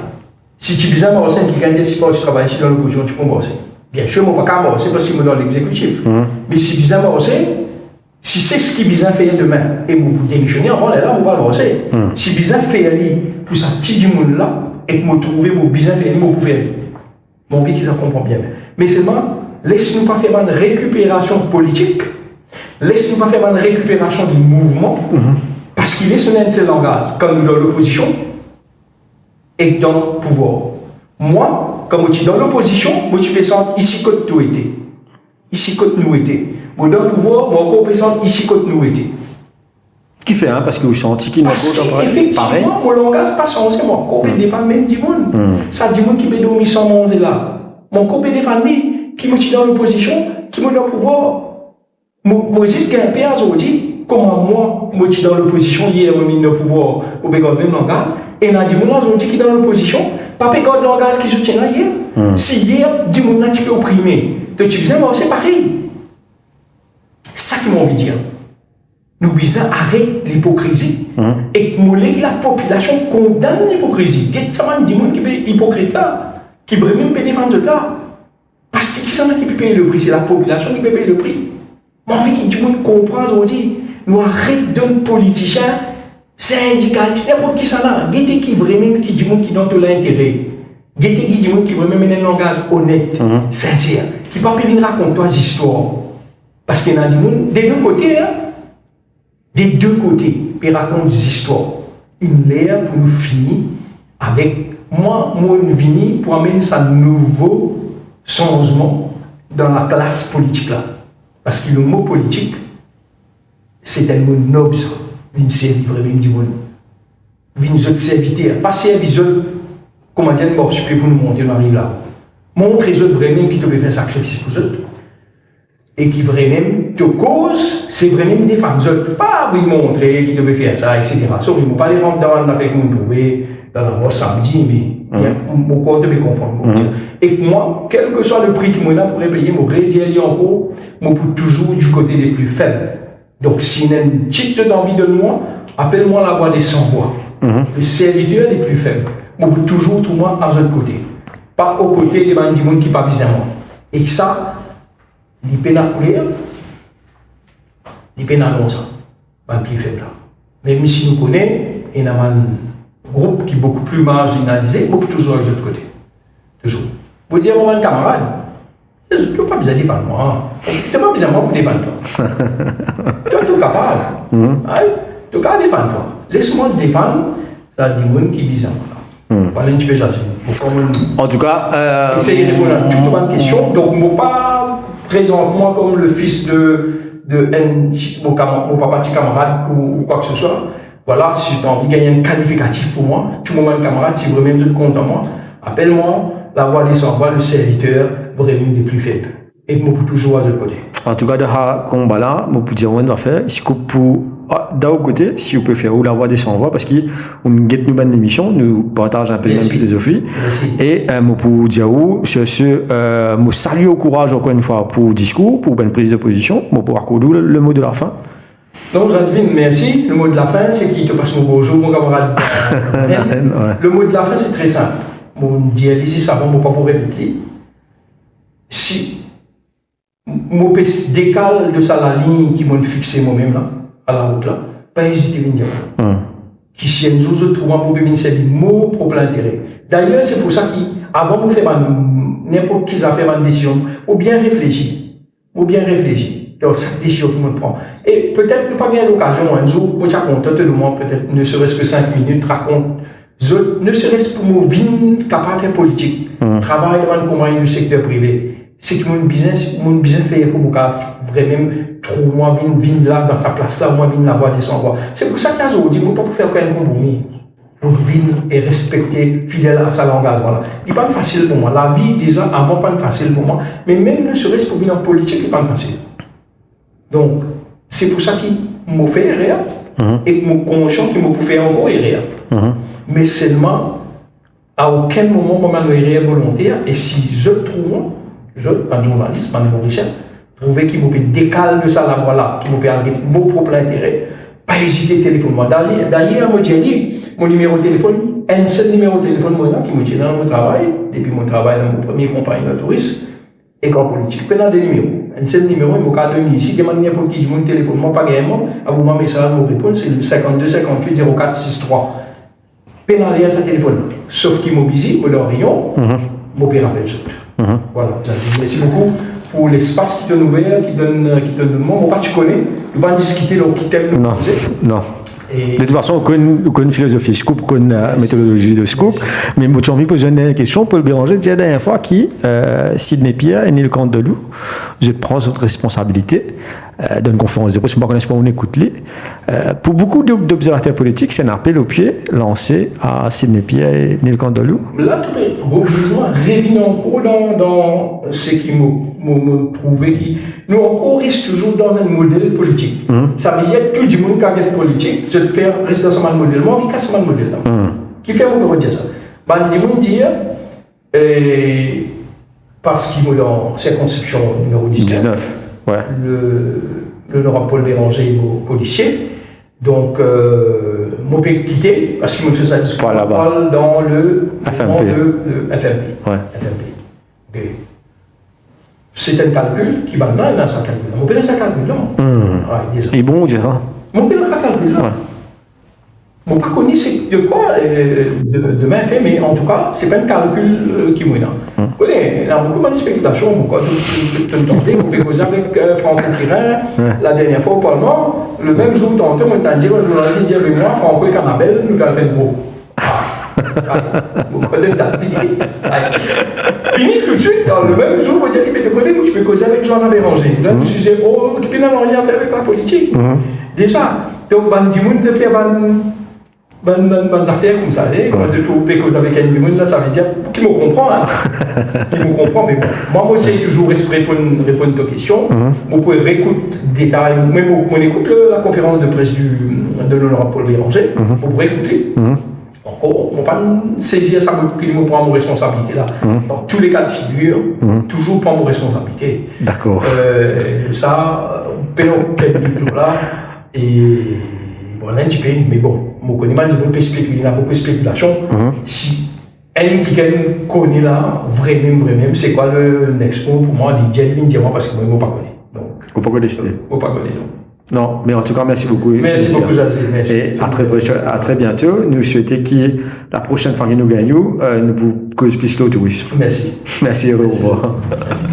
Si tu dis à Morocin qui gagne si tu travailles dans l'opposition, tu peux Morocin. Bien sûr, moi, pas qu'à Morocin parce qu'il me donne l'exécutif. Mais si tu dis à Morocin, si c'est ce qui Bizan fait demain, et vous démissionnez, on est là, on va le lancer. Si Bizan fait aller pour ça petit monde là, et que vous trouvez mon Bizan fait aller, vous pouvez aller. Mon vie qui ça comprend bien. Mais seulement, laissez-nous pas faire une récupération politique, laissez-nous pas faire une récupération du mouvement, parce qu'il est sur un de ces langages, comme dans l'opposition, et dans le pouvoir. Moi, comme je suis dans l'opposition, moi je peux sentir ici que tout était. Ici que nous était. Moi, dans le pouvoir, moi, encore présente ici quand nous étions. Qui fait, hein, parce que vous sentez qu'il nous faut effectivement, mon langage passe en ce moment. Quand je défends même du monde, ça dit monde qui me donne sans manger là. Mon corps est défendu, qui me tient dans l'opposition, qui me donne le pouvoir. Moi, juste qu'un père aujourd'hui, comment moi, je suis dans l'opposition, hier, je mis le pouvoir au bégon même langage, et il y a des gens aujourd'hui qui sont dans l'opposition, pas bégon le langage qui soutient là hier. Si hier, des gens là, tu peux opprimer, tu dis, c'est pareil. C'est ça qui m'a envie de dire. Nous disons arrête l'hypocrisie et que la population condamne l'hypocrisie. Il y a des gens qui sont hypocrites là, qui vraiment peuvent défendre ça. Parce que qui sont qui peut payer le prix? C'est la population qui peut payer le prix. J'ai envie que tout le monde comprenne aujourd'hui. Nous arrêtons d'un politicien, syndicaliste, n'importe qui ça là. Il y a qui vraiment qui dit qui donne de l'intérêt. Il y a des gens qui veulent mener un langage honnête, sincère, qui ne peuvent pas venir raconter des histoires. Parce qu'il y a des gens, des deux côtés, hein, des deux côtés, ils racontent des histoires. Il est pour nous finir avec moi, je venu pour amener un nouveau changement dans la classe politique là. Parce que le mot politique, c'est un mot noble, ça. Vin servir vraiment du monde. Vin autres serviteurs, pas servir comment dire, pour nous monter, on arrive là. Montrer les autres vraiment qui te fait un sacrifice pour eux. Et qui vraiment te cause, c'est vraiment défendre les autres. Pas vous montrer qui te fait faire ça, etc. Sauf qu'ils ne vont pas les rentrer dans l'affaire que vous trouvez dans la voie samedi, mais mon corps devait comprendre. Et moi, quel que soit le prix que moi là pourrais payer, mon crédit encore, moi pour toujours du côté des plus faibles. Donc, si y a une petite envie de moi, appelle-moi la voix des sans-voix. Le serviteur des plus faibles. Moi pour toujours tout moi à l'autre côté. Pas au côté des bandits qui ne pas visent à moi. Et ça, les peines à couler, les peines à long ça. Pas plus faible là. Même si nous connaissons, il y a un groupe qui est beaucoup plus marginalisé, beaucoup toujours à l'autre côté. Toujours. Vous dire, mon camarade, tu n'as pas besoin de défendre moi. Tu n'as pas besoin de moi pour défendre toi. Tu es tout capable. Tu es capable de défendre toi. Laisse-moi te défendre, ça dit des gens qui visent à moi. Voilà un petit peu j'assume. En tout cas, essayez de répondre à toutes les questions. Donc, je ne pas présente moi comme le fils de mon papa petit camarade ou quoi que ce soit. Voilà, si j'ai envie de gagner un qualificatif pour moi, tout le monde camarade, si vraiment vous êtes content de moi, appelle-moi la voix des sans-voix, le serviteur, vraiment des plus faibles. Et je peux toujours à l'autre côté. En tout cas, de ce combat-là, je peux dire qu'on fait, si pour d'un côté, si vous pouvez faire ou la voix des sans-voix, parce qu'on guette nous bonne émission, nous partageons un peu la même philosophie. Et je peux dire sur ce, je salue au courage encore une fois pour le discours, pour une prise de position, je peux accorder le mot de la fin. Donc, Jasmine, merci. Le mot de la fin, c'est qui te passe mon bonjour, mon camarade. Le mot de la fin, c'est très simple. Mon dialyse, ça va, mon pas pour répéter. Si mon décale de ça la ligne qui m'a fixé moi-même là, à la route là, pas hésiter à venir. Qui si un jour je trouve un problème, c'est des mots pour plein intérêt. D'ailleurs, c'est pour ça qu'avant de faire n'importe qui a fait une décision, ou bien réfléchir. Donc, cette décision que je prends. Et peut-être, ne pas bien l'occasion, un jour, moi, je raconte, te demande peut-être, ne serait-ce que 5 minutes, raconte, ne serait-ce pour mon vie capable de faire politique, travailler dans une compagnie du secteur privé. C'est que mon business fait pour moi, vraiment, trop, moi, vine là, dans sa place là, moi, vine la voix des sans-voix. C'est pour ça qu'il y a aujourd'hui, moi, pas pour faire aucun compromis. Pour vivre et respecter, fidèle à sa langage, voilà. Il n'est pas facile pour moi. La vie, disons, avant, pas facile pour moi. Mais même ne serait-ce pour venir en politique, il n'est pas facile. Donc, c'est pour ça qu'il m'a fait erreur, et mon conscient qui m'a fait encore erreur. Mais seulement, à aucun moment, moi, je erreur volontaire, et si je trouve, un journaliste, un humoriste, trouver qu'il m'a fait décaler de ça, là, voilà, qui m'a fait mon propre intérêt, pas hésiter à téléphoner moi. D'ailleurs, moi, j'ai dit, mon numéro de téléphone, un seul numéro de téléphone, moi, qui me dit dans mon travail, depuis mon travail dans mon premier compagnie de tourisme, et qu'en politique, il y a des numéros. Un seul numéro, il m'a donné ici, demande n'importe qui, mon téléphone, moi, pas gagnement, à vous, mon message, mon réponse, c'est le 52 58 04 63. Pénaliser à sa téléphone. Sauf qu'il m'a busy, me l'orion, mon père rappelle ça. Voilà. Merci beaucoup pour l'espace qui donne ouvert, qui donne le monde. Moi, tu connais, tu vas discuter, donc, qui t'aime. Non. Et de toute façon, on connaît une philosophie scoop, on connaît la méthodologie de scoop. Mais j'ai envie de poser une question pour le Béranger. La dernière fois, Sidney Pierre et Neil Candelou, je prends cette responsabilité d'une conférence de presse, je ne connais pas, on écoute les. Pour beaucoup d'observateurs politiques, c'est un appel au pied lancé à Sidney Pierre et Neil Candelou. Là, vous revenez encore dans ce qui me prouvait que nous encore restons toujours dans un modèle politique. Ça veut dire que tout le monde qui a un politique, je vais faire rester dans ce modèle. Moi, je casse ce modèle là. Qui fait on peut dire ça? Ben, du monde dire, parce qu'il est dans circonscription numéro 19. Ouais. L'honorable Paul Béranger est policier. Donc, je peux quitter parce qu'il me fait ça discours dans le FMP. Ouais. FMP. Okay. C'est un calcul qui maintenant est dans sa calcul. Je peux dans sa calcul là. Et bon, on dirait. Je peux dans sa calcul là. on pas connu c'est de quoi demain fait, mais en tout cas, c'est pas un calcul qui mouille. Il y a beaucoup de spéculations. Quand tu me tentais, vous pouvez causer avec Franco Quirin, la dernière fois au Parlement, le même jour, tantôt, on t'a dit, un journaliste dit avec moi, Franco et Canabel, nous allons faire de beau. Fini tout de suite, dans le même jour, on dit, mais de côté, je peux causer avec Jean Béranger. Là, je disais, oh, qui n'a rien à faire avec la politique. Déjà, donc, Bandimoun se fait bonnes affaires comme ça, quand je trouve cause avec un là, ça veut dire qu'il me comprend, hein. Qu'il me comprend, mais bon. Moi, j'essaie toujours de répondre à tes questions. Vous pouvez réécouter détails, mais on écoute la conférence de presse de l'honorable Paul Béranger, vous pouvez écouter. Encore, on ne va pas saisir ça, qu'il me prend mon responsabilité là. Dans tous les cas de figure, toujours prendre mon responsabilité. D'accord. Ça, on paie là, et bon, un petit peu, mais bon, je connais mal, il y a beaucoup de spéculation. Si un qui connaît là, vraiment, c'est quoi le next move pour moi, il dit moi parce que moi, je ne pas connais. Donc, on peut pas décider. On ne pas connaître, non. Non, mais en tout cas, merci beaucoup. Merci beaucoup, Jasmine. Merci. Et à très bientôt. Nous souhaitons que la prochaine fois que nous gagnons, nous vous cause plus le tourisme. Merci. Merci, au revoir. Merci.